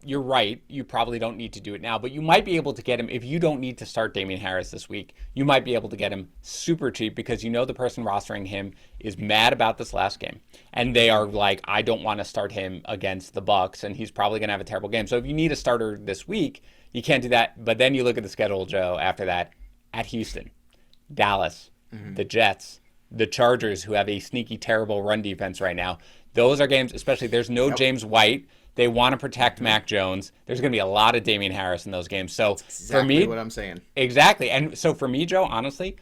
You're right. You probably don't need to do it now, but you might be able to get him if you don't need to start Damien Harris this week. You might be able to get him super cheap because the person rostering him is mad about this last game. And they are like, I don't want to start him against the Bucs, and he's probably going to have a terrible game. So if you need a starter this week, you can't do that. But then you look at the schedule, Joe, after that, at Houston, Dallas, the Jets, the Chargers, who have a sneaky, terrible run defense right now. Those are games, especially there's no James White. They want to protect Mac Jones. There's going to be a lot of Damien Harris in those games. So That's for me, what I'm saying. Exactly. And so for me, Joe, honestly,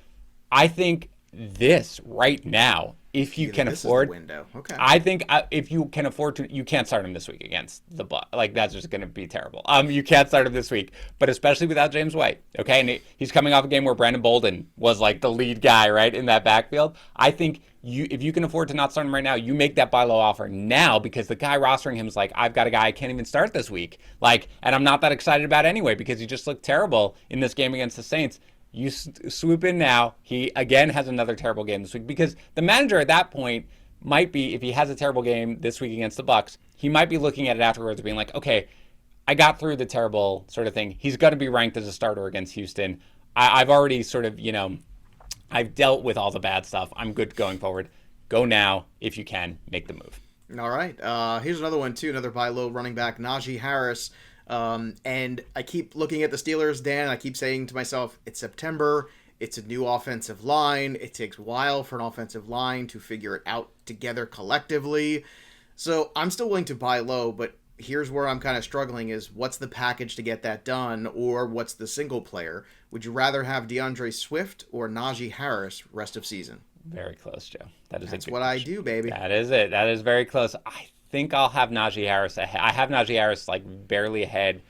I think this right now, if you can afford, window. Okay. I think if you can afford to, you can't start him this week against the Bucs. Like, that's just going to be terrible. You can't start him this week, but especially without James White. Okay, and he's coming off a game where Brandon Bolden was like the lead guy, right, in that backfield. I think if you can afford to not start him right now, you make that buy low offer now because the guy rostering him is like, I've got a guy I can't even start this week. Like, and I'm not that excited about anyway because he just looked terrible in this game against the Saints. You swoop in now. He, again, has another terrible game this week because the manager at that point might be, if he has a terrible game this week against the Bucs, he might be looking at it afterwards being like, okay, I got through the terrible sort of thing. He's going to be ranked as a starter against Houston. I've already sort of, I've dealt with all the bad stuff. I'm good going forward. Go now. If you can, make the move. All right. Here's another one, too. Another buy low running back, Najee Harris. And I keep looking at the Steelers, Dan, and I keep saying to myself, it's September, it's a new offensive line, it takes a while for an offensive line to figure it out together collectively. So I'm still willing to buy low, but here's where I'm kind of struggling is what's the package to get that done, or what's the single player? Would you rather have DeAndre Swift or Najee Harris rest of season? Very close, Joe. That's what I do, baby. That is it. That is very close. I think I'll have Najee Harris ahead. I have Najee Harris like barely ahead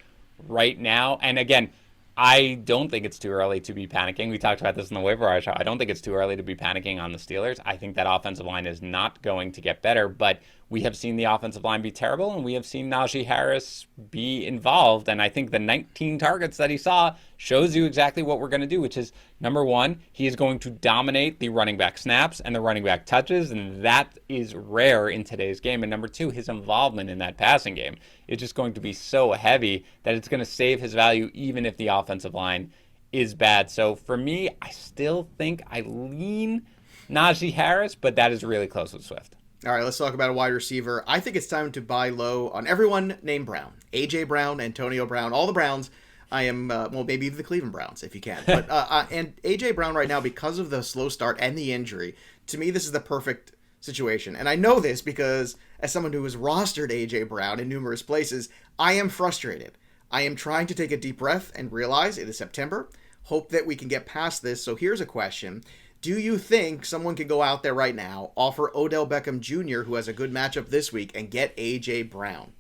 right now. And again, I don't think it's too early to be panicking. We talked about this in the waiver wire show. I don't think it's too early to be panicking on the Steelers. I think that offensive line is not going to get better, but we have seen the offensive line be terrible, and we have seen Najee Harris be involved. And I think the 19 targets that he saw shows you exactly what we're going to do, which is, number one, he is going to dominate the running back snaps and the running back touches, and that is rare in today's game. And number two, his involvement in that passing game is just going to be so heavy that it's going to save his value even if the offensive line is bad. So for me, I still think I lean Najee Harris, but that is really close with Swift. All right, let's talk about a wide receiver. I think it's time to buy low on everyone named Brown. A.J. Brown, Antonio Brown, all the Browns. I am, maybe the Cleveland Browns if you can. But and A.J. Brown right now, because of the slow start and the injury, to me, this is the perfect situation. And I know this because as someone who has rostered A.J. Brown in numerous places, I am frustrated. I am trying to take a deep breath and realize it is September. Hope that we can get past this. So here's a question. Do you think someone can go out there right now, offer Odell Beckham Jr., who has a good matchup this week, and get A.J. Brown?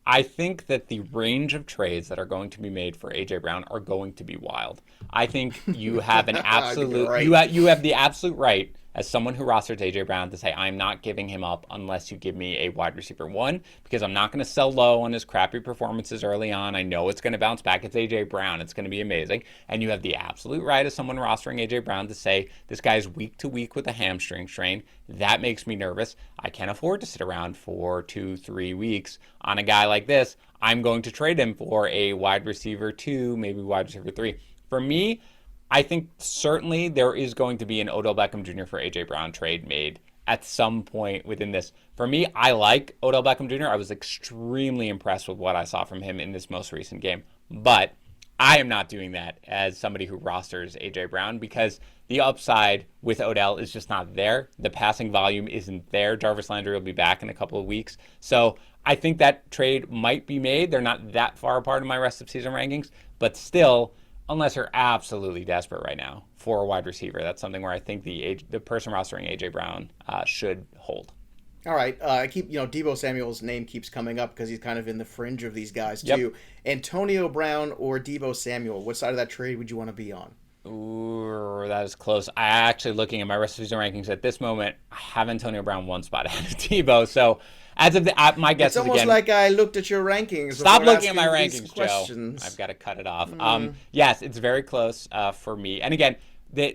I think that the range of trades that are going to be made for A.J. Brown are going to be wild. I think you have an absolute right. you have the absolute right as someone who rosters A.J. Brown to say, I'm not giving him up unless you give me a wide receiver one, because I'm not going to sell low on his crappy performances early on. I know it's going to bounce back. It's A.J. Brown. It's going to be amazing. And you have the absolute right as someone rostering A.J. Brown to say, this guy's week to week with a hamstring strain. That makes me nervous. I can't afford to sit around for 2-3 weeks on a guy like this. I'm going to trade him for a wide receiver 2, maybe wide receiver 3. For me, I think certainly there is going to be an Odell Beckham Jr. for A.J. Brown trade made at some point within this. For me, I like Odell Beckham Jr. I was extremely impressed with what I saw from him in this most recent game. But I am not doing that as somebody who rosters A.J. Brown because the upside with Odell is just not there. The passing volume isn't there. Jarvis Landry will be back in a couple of weeks. So I think that trade might be made. They're not that far apart in my rest of season rankings, but still, unless you're absolutely desperate right now for a wide receiver, that's something where I think the person rostering A.J. Brown should hold. All right. I keep, Deebo Samuel's name keeps coming up because he's kind of in the fringe of these guys too. Yep. Antonio Brown or Deebo Samuel, what side of that trade would you want to be on? Ooh, that is close. I actually, looking at my rest of season rankings at this moment, I have Antonio Brown one spot ahead of Deebo. So as of my guess is again, it's almost like I looked at your rankings. Stop looking at my rankings, Joe. I've got to cut it off. Yes, it's very close for me. And again,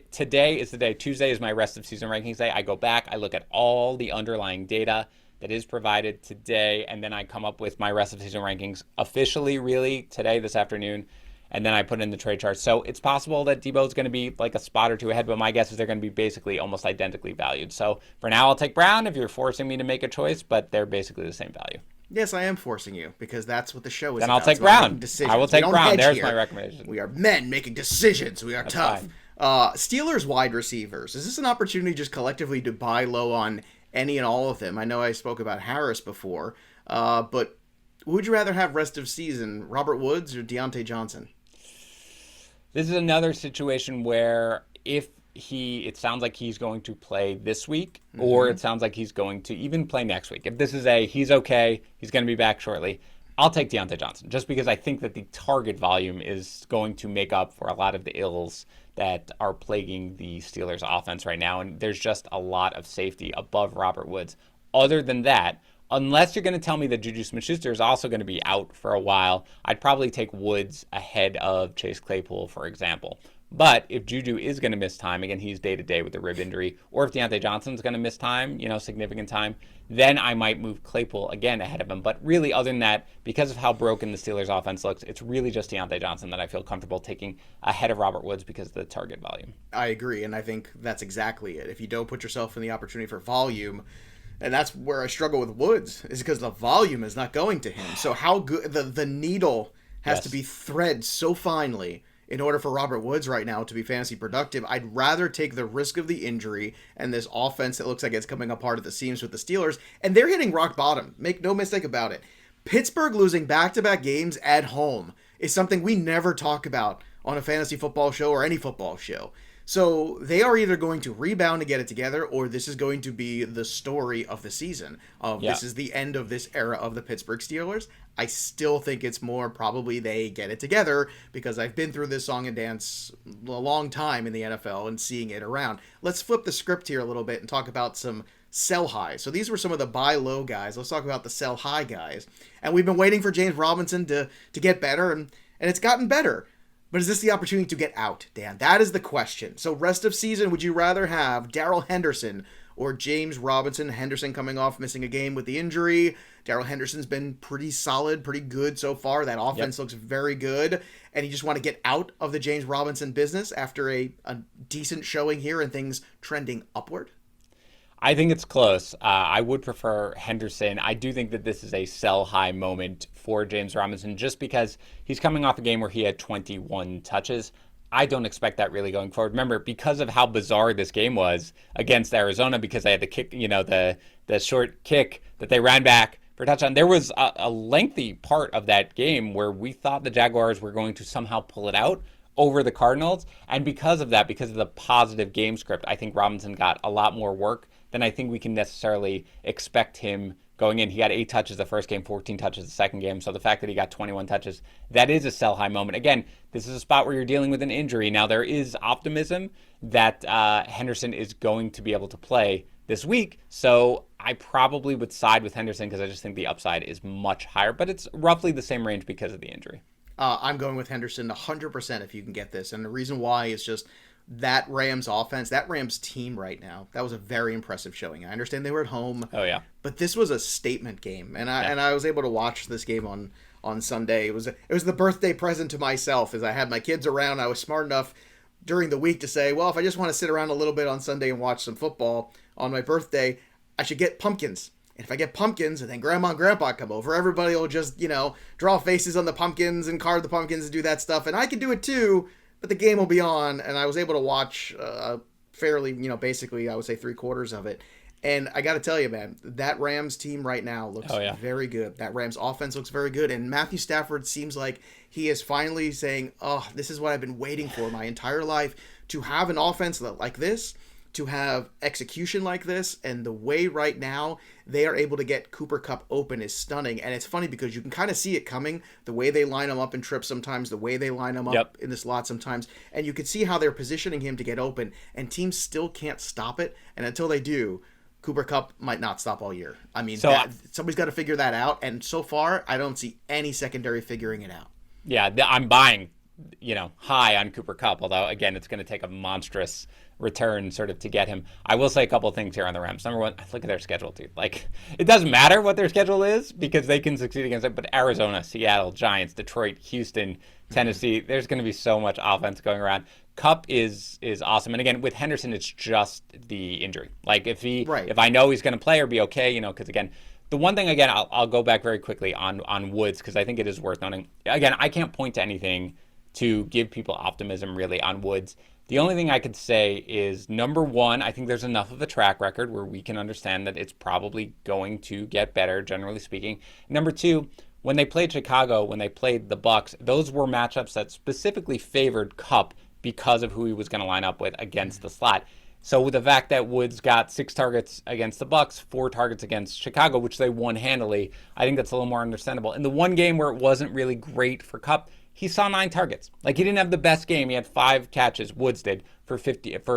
today is the day. Tuesday is my rest of season rankings day. I go back, I look at all the underlying data that is provided today, and then I come up with my rest of season rankings officially, really, today, this afternoon, and then I put in the trade chart. So it's possible that Deebo is going to be like a spot or two ahead, but my guess is they're going to be basically almost identically valued. So for now, I'll take Brown if you're forcing me to make a choice, but they're basically the same value. Yes, I am forcing you because that's what the show is then about. I'll take Brown. I will take Brown. There's my recommendation. We are men making decisions. We are that's tough. Steelers wide receivers. Is this an opportunity just collectively to buy low on any and all of them? I know I spoke about Harris before, but would you rather have rest of season, Robert Woods or Diontae Johnson? This is another situation where if it sounds like he's going to play this week, or it sounds like he's going to even play next week. If this is he's okay, he's going to be back shortly, I'll take Diontae Johnson, just because I think that the target volume is going to make up for a lot of the ills that are plaguing the Steelers offense right now. And there's just a lot of safety above Robert Woods. Other than that, unless you're going to tell me that Juju Smith-Schuster is also going to be out for a while, I'd probably take Woods ahead of Chase Claypool, for example. But if Juju is going to miss time, again, he's day-to-day with a rib injury, or if Diontae Johnson's going to miss time, significant time, then I might move Claypool again ahead of him. But really, other than that, because of how broken the Steelers' offense looks, it's really just Diontae Johnson that I feel comfortable taking ahead of Robert Woods because of the target volume. I agree, and I think that's exactly it. If you don't put yourself in the opportunity for volume, and that's where I struggle with Woods, is because the volume is not going to him. So how good the needle has to be thread so finely in order for Robert Woods right now to be fantasy productive. I'd rather take the risk of the injury and this offense that looks like it's coming apart at the seams with the Steelers, and they're hitting rock bottom. Make no mistake about it. Pittsburgh losing back-to-back games at home is something we never talk about on a fantasy football show or any football show. So they are either going to rebound and get it together, or this is going to be the story of the season. This is the end of this era of the Pittsburgh Steelers. I still think it's more probably they get it together, because I've been through this song and dance a long time in the NFL and seeing it around. Let's flip the script here a little bit and talk about some sell high. So these were some of the buy low guys. Let's talk about the sell high guys. And we've been waiting for James Robinson to get better, and it's gotten better. But is this the opportunity to get out, Dan? That is the question. So rest of season, would you rather have Darrell Henderson or James Robinson? Henderson coming off missing a game with the injury. Darrell Henderson's been pretty solid, pretty good so far. That offense looks very good. And you just want to get out of the James Robinson business after a decent showing here and things trending upward? I think it's close. I would prefer Henderson. I do think that this is a sell high moment for James Robinson, just because he's coming off a game where he had 21 touches. I don't expect that really going forward. Remember, because of how bizarre this game was against Arizona, because they had the kick, the short kick that they ran back for a touchdown, there was a lengthy part of that game where we thought the Jaguars were going to somehow pull it out over the Cardinals. And because of that, because of the positive game script, I think Robinson got a lot more work than I think we can necessarily expect him going in. He got 8 touches the first game, 14 touches the second game. So the fact that he got 21 touches, that is a sell high moment. Again, this is a spot where you're dealing with an injury. Now, there is optimism that Henderson is going to be able to play this week. So I probably would side with Henderson, because I just think the upside is much higher. But it's roughly the same range because of the injury. I'm going with Henderson 100% if you can get this. And the reason why is just that Rams offense, that Rams team right now, that was a very impressive showing. I understand they were at home. Oh, yeah. But this was a statement game. And I was able to watch this game on Sunday. It was the birthday present to myself, as I had my kids around. I was smart enough during the week to say, well, if I just want to sit around a little bit on Sunday and watch some football on my birthday, I should get pumpkins. And if I get pumpkins and then Grandma and Grandpa come over, everybody will just, draw faces on the pumpkins and carve the pumpkins and do that stuff. And I can do it too, but the game will be on. And I was able to watch fairly, basically, I would say 3/4 of it. And I got to tell you, man, that Rams team right now looks very good. That Rams offense looks very good. And Matthew Stafford seems like he is finally saying, oh, this is what I've been waiting for my entire life, to have an offense like this, to have execution like this. And the way right now they are able to get Cooper Kupp open is stunning. And it's funny because you can kind of see it coming, the way they line him up in trips sometimes, the way they line him up in the slot sometimes. And you can see how they're positioning him to get open, and teams still can't stop it. And until they do, Cooper Kupp might not stop all year. I mean, somebody's got to figure that out. And so far, I don't see any secondary figuring it out. Yeah, I'm buying, high on Cooper Kupp, although, again, it's going to take a monstrous return sort of to get him. I will say a couple of things here on the Rams. Number one, look at their schedule, dude. Like, it doesn't matter what their schedule is, because they can succeed against it. But Arizona, Seattle, Giants, Detroit, Houston, Tennessee, there's going to be so much offense going around. Kupp is awesome. And again, with Henderson, it's just the injury. Like, if I know he's going to play or be okay, because again, the one thing, again, I'll go back very quickly on Woods, because I think it is worth noting. Again, I can't point to anything to give people optimism really on Woods. The only thing I could say is, number one, I think there's enough of a track record where we can understand that it's probably going to get better, generally speaking. Number two, when they played Chicago, when they played the Bucs, those were matchups that specifically favored Kupp because of who he was going to line up with against the slot. So with the fact that Woods got 6 targets against the Bucs, 4 targets against Chicago, which they won handily, I think that's a little more understandable. In the one game where it wasn't really great for Kupp, he saw 9 targets. Like, he didn't have the best game. He had 5 catches, Woods did, for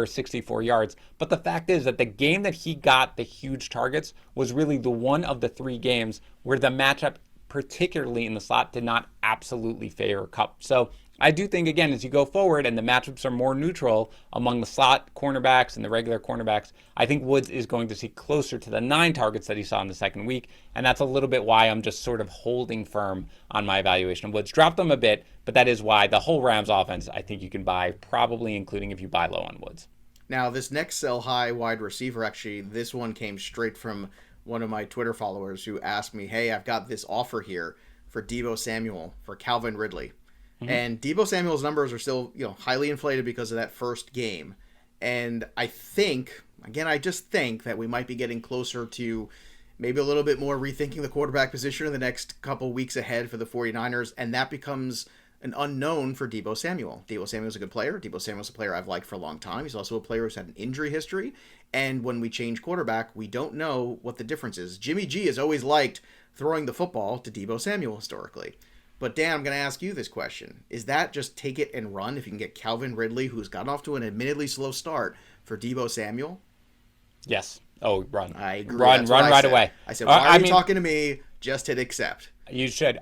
64 yards. But the fact is that the game that he got the huge targets was really the one of the 3 games where the matchup, particularly in the slot, did not absolutely favor Kupp. So I do think, again, as you go forward and the matchups are more neutral among the slot cornerbacks and the regular cornerbacks, I think Woods is going to see closer to the 9 targets that he saw in the second week. And that's a little bit why I'm just sort of holding firm on my evaluation of Woods. Dropped them a bit, but that is why the whole Rams offense, I think you can buy, probably including if you buy low on Woods. Now, this next sell high wide receiver, actually, this one came straight from one of my Twitter followers who asked me, hey, I've got this offer here for Deebo Samuel, for Calvin Ridley. Mm-hmm. And Deebo Samuel's numbers are still, highly inflated because of that first game. And I think, again, I just think that we might be getting closer to maybe a little bit more rethinking the quarterback position in the next couple weeks ahead for the 49ers, and that becomes an unknown for Deebo Samuel. Deebo Samuel's a good player. Deebo Samuel's a player I've liked for a long time. He's also a player who's had an injury history, and when we change quarterback, we don't know what the difference is. Jimmy G has always liked throwing the football to Deebo Samuel historically. But Dan, I'm going to ask you this question. Is that just take it and run if you can get Calvin Ridley, who's gotten off to an admittedly slow start, for Deebo Samuel? Yes. Oh, run. I agree. Run right away. I said, why are you talking to me? Just hit accept. You should,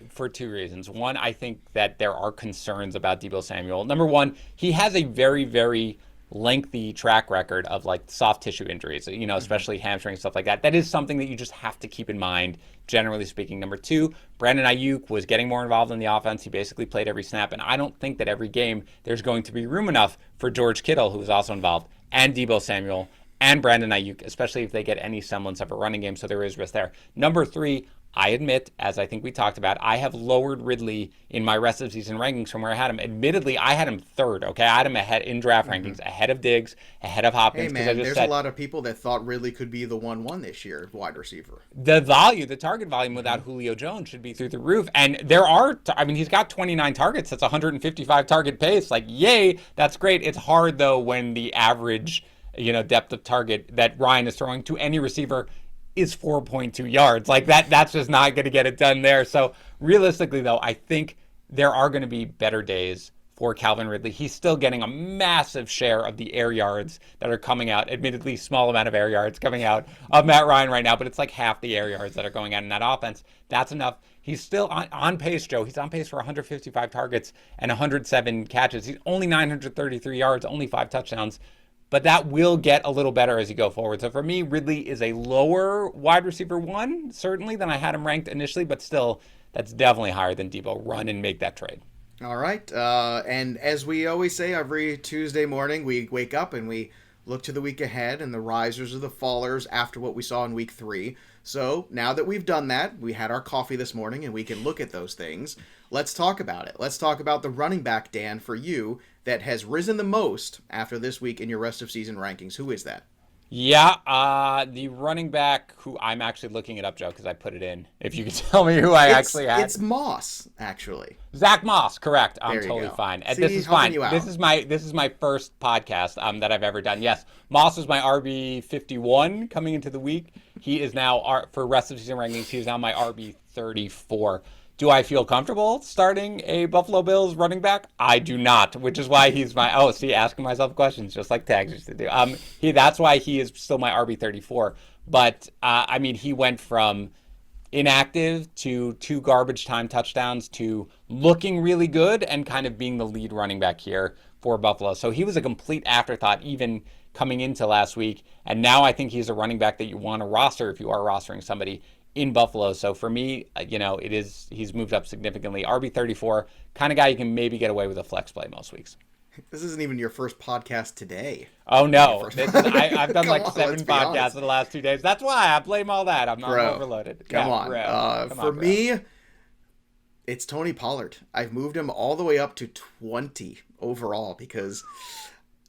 for two reasons. One, I think that there are concerns about Deebo Samuel. Number one, he has a very, very lengthy track record of like soft tissue injuries, especially hamstring, stuff like that. That is something that you just have to keep in mind, generally speaking. Number two, Brandon Ayuk was getting more involved in the offense. He basically played every snap, and I don't think that every game there's going to be room enough for George Kittle, who was also involved, and Deebo Samuel, and Brandon Ayuk, especially if they get any semblance of a running game, so there is risk there. Number three, I admit, as I think we talked about, I have lowered Ridley in my rest of season rankings from where I had him. Admittedly, I had him third, okay? I had him ahead in draft rankings, ahead of Diggs, ahead of Hopkins. Hey, man, there's a lot of people that thought Ridley could be the 1-1 this year, wide receiver. The target volume without Julio Jones should be through the roof. And he's got 29 targets. That's 155 target pace. Like, yay, that's great. It's hard, though, when the average depth of target that Ryan is throwing to any receiver is 4.2 yards. Like that's just not going to get it done there. So realistically, though, I think there are going to be better days for Calvin Ridley. He's still getting a massive share of the air yards that are coming out. Admittedly, small amount of air yards coming out of Matt Ryan right now, but it's like half the air yards that are going out in that offense. That's enough. He's still on pace, Joe. He's on pace for 155 targets and 107 catches. He's only 933 yards, only 5 touchdowns. But that will get a little better as you go forward. So for me, Ridley is a lower wide receiver 1, certainly, than I had him ranked initially. But still, that's definitely higher than Deebo. Run and make that trade. All right. And as we always say, every Tuesday morning, we wake up and we look to the week ahead and the risers or the fallers after what we saw in week 3. So now that we've done that, we had our coffee this morning and we can look at those things. Let's talk about it. Let's talk about the running back, Dan, for you that has risen the most after this week in your rest of season rankings. Who is that? Yeah, the running back who I'm actually looking it up, Joe, because I put it in. If you could tell me who I actually had. It's Moss, actually. Zach Moss, correct. I'm totally fine. See, this is fine. This is my first podcast that I've ever done. Yes, Moss was my RB 51 coming into the week. He is now, for rest of season rankings, he is now my RB 34. Do I feel comfortable starting a Buffalo Bills running back? I do not, which is why he's my, asking myself questions just like Tags used to do. That's why he is still my RB 34. But, he went from inactive to 2 garbage time touchdowns to looking really good and kind of being the lead running back here for Buffalo. So he was a complete afterthought even coming into last week. And now I think he's a running back that you want to roster if you are rostering somebody in Buffalo. So for me, he's moved up significantly. RB 34, kind of guy you can maybe get away with a flex play most weeks. This isn't even your first podcast today. Oh, no. I've done like 7 podcasts in the last 2 days. That's why I blame all that. I'm not overloaded. Come on. For me, it's Tony Pollard. I've moved him all the way up to 20 overall because,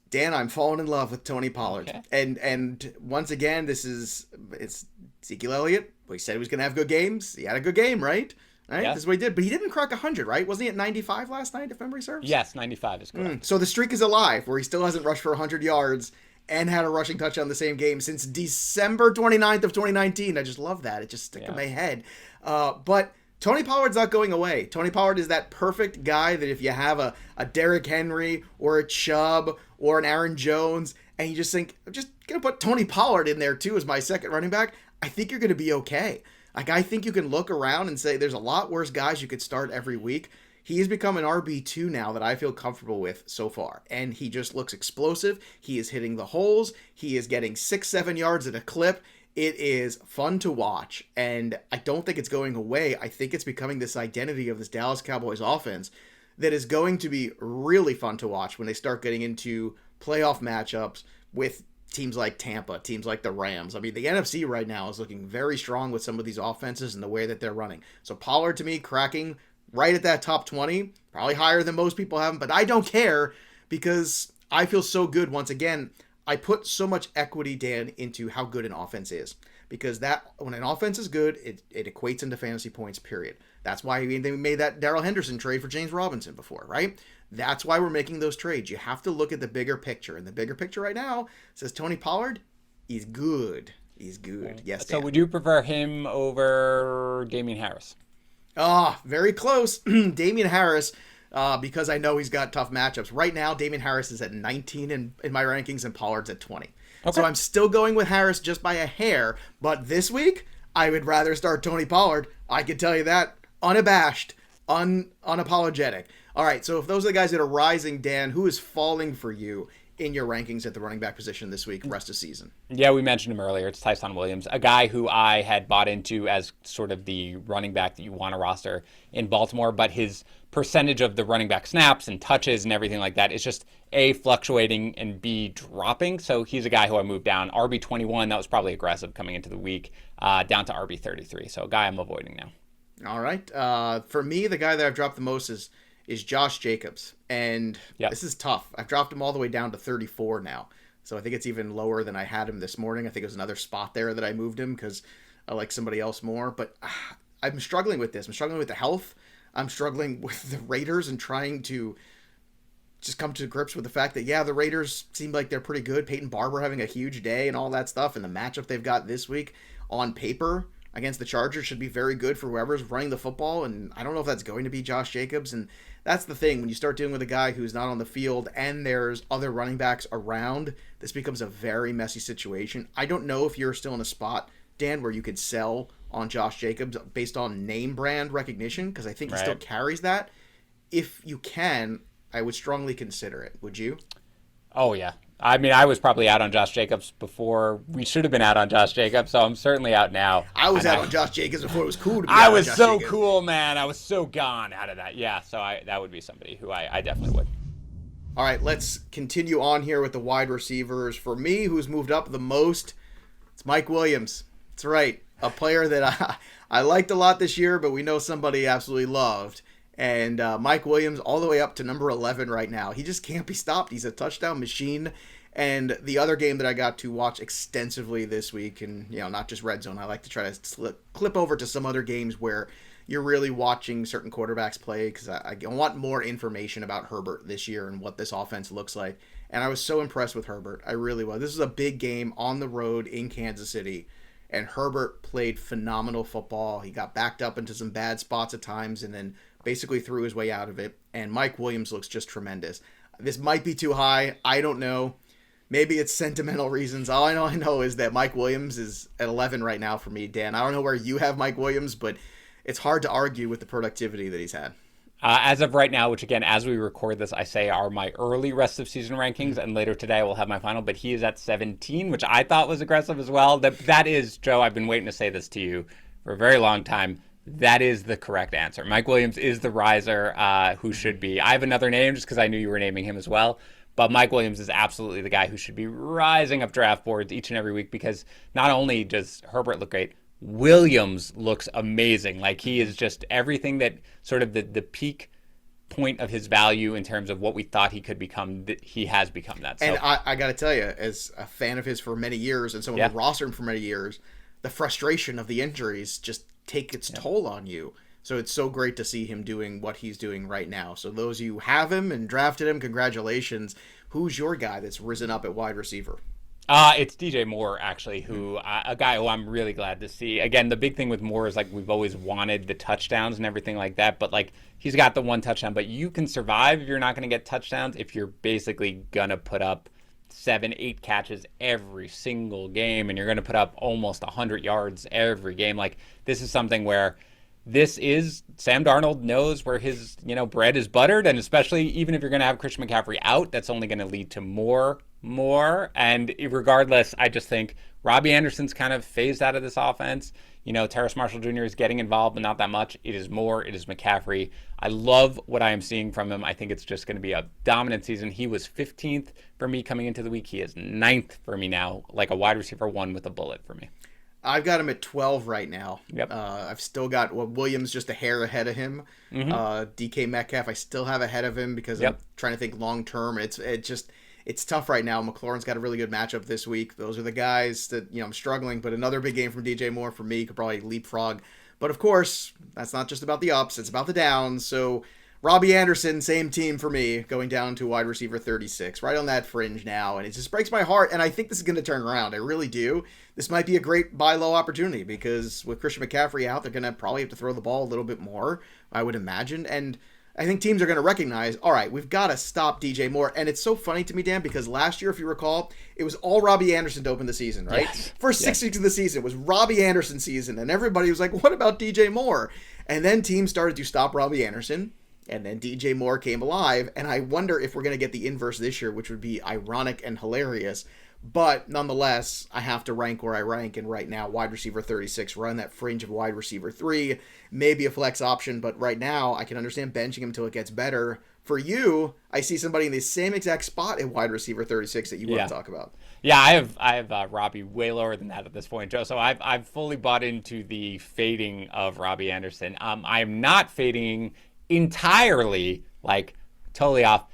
Dan, I'm falling in love with Tony Pollard. Okay. And once again, it's Ezekiel Elliott. He said he was going to have good games. He had a good game, right? Right? Yeah. This is what he did. But he didn't crack 100, right? Wasn't he at 95 last night, if memory serves? Yes, 95 is correct. So the streak is alive, where he still hasn't rushed for 100 yards and had a rushing touchdown the same game since December 29th of 2019. I just love that. It just stuck in my head. But Tony Pollard's not going away. Tony Pollard is that perfect guy that if you have a Derrick Henry or a Chubb or an Aaron Jones, and you just think, I'm just going to put Tony Pollard in there too as my second running back, I think you're going to be okay. Like, I think you can look around and say there's a lot worse guys you could start every week. He has become an RB2 now that I feel comfortable with so far. And he just looks explosive. He is hitting the holes. He is getting 6-7 yards at a clip. It is fun to watch. And I don't think it's going away. I think it's becoming this identity of this Dallas Cowboys offense that is going to be really fun to watch when they start getting into playoff matchups with teams like Tampa, teams like the Rams. I mean, the NFC right now is looking very strong with some of these offenses and the way that they're running. So Pollard, to me, cracking right at that top 20, probably higher than most people have him, but I don't care because I feel so good. Once again, I put so much equity, Dan, into how good an offense is. because that when an offense is good, it equates into fantasy points, period. That's why they made that Darrell Henderson trade for James Robinson before, right? That's why we're making those trades. You have to look at the bigger picture. And the bigger picture right now says Tony Pollard, he's good. He's good. Yes, Dan. So would you prefer him over Damien Harris? Very close. Damien Harris, because I know he's got tough matchups. Right now, Damien Harris is at 19 in my rankings and Pollard's at 20. Okay. So I'm still going with Harris just by a hair. But this week, I would rather start Tony Pollard. I can tell you that. Unabashed. Unapologetic. All right, so if those are the guys that are rising, Dan, who is falling for you in your rankings at the running back position this week, rest of season? Yeah, we mentioned him earlier. It's Tyson Williams, a guy who I had bought into as sort of the running back that you want to roster in Baltimore, but his percentage of the running back snaps and touches and everything like that is just A, fluctuating, and B, dropping. So he's a guy who I moved down. RB21, that was probably aggressive coming into the week, down to RB33. So a guy I'm avoiding now. All right. For me, the guy that I've dropped the most is Josh Jacobs. And This is tough. I've dropped him all the way down to 34 now. So I think it's even lower than I had him this morning. I think it was another spot there that I moved him because I like somebody else more. But I'm struggling with this. I'm struggling with the health. I'm struggling with the Raiders and trying to just come to grips with the fact that, the Raiders seem like they're pretty good. Peyton Barber having a huge day and all that stuff. And the matchup they've got this week on paper against the Chargers should be very good for whoever's running the football. And I don't know if that's going to be Josh Jacobs. And that's the thing. When you start dealing with a guy who's not on the field and there's other running backs around, this becomes a very messy situation. I don't know if you're still in a spot, Dan, where you could sell on Josh Jacobs based on name brand recognition, because I think he still carries that. If you can, I would strongly consider it. Would you? Oh, yeah. I mean, I was probably out on Josh Jacobs before we should have been out on Josh Jacobs, so I'm certainly out now. I was out on Josh Jacobs before it was cool to be out on was Josh so Jacobs. Cool, man. I was so gone out of that. Yeah, so that would be somebody who I definitely would. All right, let's continue on here with the wide receivers. For me, who's moved up the most, it's Mike Williams. That's right, a player that I liked a lot this year, but we know somebody absolutely loved. And Mike Williams all the way up to number 11 right now. He just can't be stopped. He's a touchdown machine. And the other game that I got to watch extensively this week, and not just Red Zone, I like to try to clip over to some other games where you're really watching certain quarterbacks play, because I want more information about Herbert this year and what this offense looks like. And I was so impressed with Herbert. I really was. This is a big game on the road in Kansas City, and Herbert played phenomenal football. He got backed up into some bad spots at times and then basically threw his way out of it. And Mike Williams looks just tremendous. This might be too high. I don't know. Maybe it's sentimental reasons. All I know is that Mike Williams is at 11 right now for me, Dan. I don't know where you have Mike Williams, but it's hard to argue with the productivity that he's had. As of right now, which again, as we record this, I say are my early rest of season rankings, and later today I will have my final, but he is at 17, which I thought was aggressive as well. That is, Joe, I've been waiting to say this to you for a very long time. That is the correct answer. Mike Williams is the riser who should be. I have another name just because I knew you were naming him as well. But Mike Williams is absolutely the guy who should be rising up draft boards each and every week, because not only does Herbert look great, Williams looks amazing. Like, he is just everything that sort of the peak point of his value in terms of what we thought he could become. He has become that. So, and I got to tell you, as a fan of his for many years and someone who rostered him for many years, the frustration of the injuries just take its toll on you. So it's so great to see him doing what he's doing right now. So those of you who have him and drafted him, congratulations. Who's your guy that's risen up at wide receiver? It's DJ Moore, actually, a guy who I'm really glad to see. Again, the big thing with Moore is, like, we've always wanted the touchdowns and everything like that, but, like, he's got the one touchdown. But you can survive if you're not going to get touchdowns if you're basically going to put up 7-8 catches every single game, and you're going to put up almost 100 yards every game. Like, this is something where this is Sam Darnold knows where his bread is buttered, and especially even if you're going to have Christian McCaffrey out, that's only going to lead to more. And regardless, I just think Robby Anderson's kind of phased out of this offense. Terrace Marshall Jr. is getting involved, but not that much. It is Moore. It is McCaffrey. I love what I am seeing from him. I think it's just going to be a dominant season. He was 15th for me coming into the week. He is 9th for me now, like a wide receiver 1 with a bullet for me. I've got him at 12 right now. Yep. I've still got Williams just a hair ahead of him. Mm-hmm. DK Metcalf I still have ahead of him because I'm trying to think long term. It's it's tough right now. McLaurin's got a really good matchup this week. Those are the guys that, I'm struggling, but another big game from DJ Moore for me could probably leapfrog. But of course, that's not just about the ups, it's about the downs. So Robby Anderson, same team for me, going down to wide receiver 36, right on that fringe now. And it just breaks my heart. And I think this is going to turn around. I really do. This might be a great buy low opportunity because with Christian McCaffrey out, they're going to probably have to throw the ball a little bit more, I would imagine. And I think teams are going to recognize, all right, we've got to stop DJ Moore. And it's so funny to me, Dan, because last year, if you recall, it was all Robby Anderson to open the season, right? Yes. First 6 weeks of the season was Robby Anderson season. And everybody was like, what about DJ Moore? And then teams started to stop Robby Anderson. And then DJ Moore came alive, and I wonder if we're going to get the inverse this year, which would be ironic and hilarious. But nonetheless, I have to rank where I rank, and right now, wide receiver 36, run that fringe of wide receiver 3, maybe a flex option, but right now, I can understand benching him until it gets better. For you, I see somebody in the same exact spot at wide receiver 36 that you want to talk about. Yeah, I have Robby way lower than that at this point, Joe. So I've fully bought into the fading of Robby Anderson. I am not fading entirely, like totally off,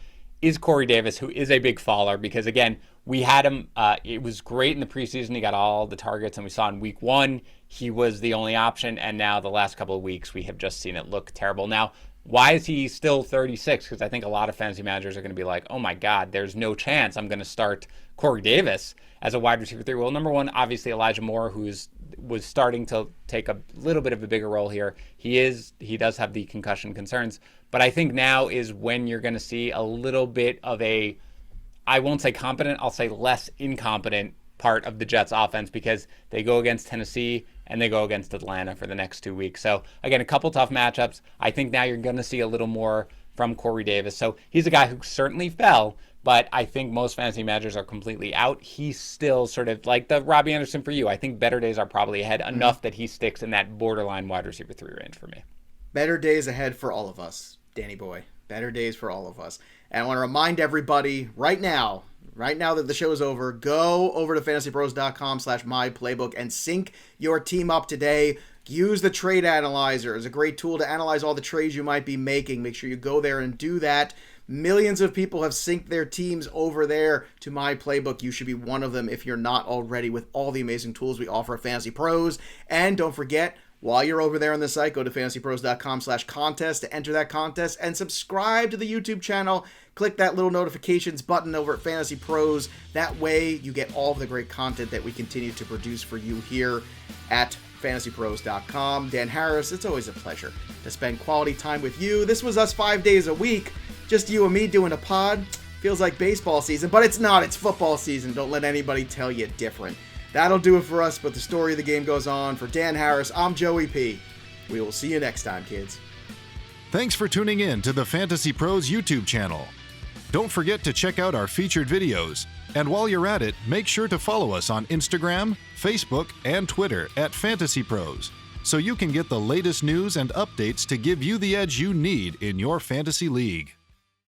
is Corey Davis, who is a big faller, because again, we had him, it was great in the preseason, he got all the targets, and we saw in week 1, he was the only option, and now the last couple of weeks, we have just seen it look terrible. Now, why is he still 36? Because I think a lot of fantasy managers are going to be like, oh my God, there's no chance I'm going to start Corey Davis as a wide receiver 3. Well, number one, obviously Elijah Moore, was starting to take a little bit of a bigger role here. He does have the concussion concerns, but I think now is when you're going to see a little bit of a, I won't say competent, I'll say less incompetent part of the Jets offense, because they go against Tennessee and they go against Atlanta for the next 2 weeks. So again, a couple tough matchups. I think now you're going to see a little more from Corey Davis. So he's a guy who certainly fell, but I think most fantasy managers are completely out. He's still sort of like the Robby Anderson for you. I think better days are probably ahead, enough that he sticks in that borderline wide receiver 3 range for me. Better days ahead for all of us, Danny boy. Better days for all of us. And I want to remind everybody right now that the show is over, go over to fantasypros.com/myplaybook and sync your team up today. Use the trade analyzer. It's a great tool to analyze all the trades you might be making. Make sure you go there and do that. Millions of people have synced their teams over there to my playbook. You should be one of them if you're not already, with all the amazing tools we offer at Fantasy Pros. And don't forget, while you're over there on the site, go to fantasypros.com/contest to enter that contest and subscribe to the YouTube channel. Click that little notifications button over at Fantasy Pros. That way you get all of the great content that we continue to produce for you here at fantasypros.com. Dan Harris, it's always a pleasure to spend quality time with you. This was us 5 days a week, just you and me doing a pod. Feels like baseball season, but it's not. It's football season. Don't let anybody tell you different. That'll do it for us, but the story of the game goes on. For Dan Harris, I'm Joey P. We will see you next time, kids. Thanks for tuning in to the Fantasy Pros YouTube channel. Don't forget to check out our featured videos. And while you're at it, make sure to follow us on Instagram, Facebook, and Twitter at Fantasy Pros, so you can get the latest news and updates to give you the edge you need in your fantasy league.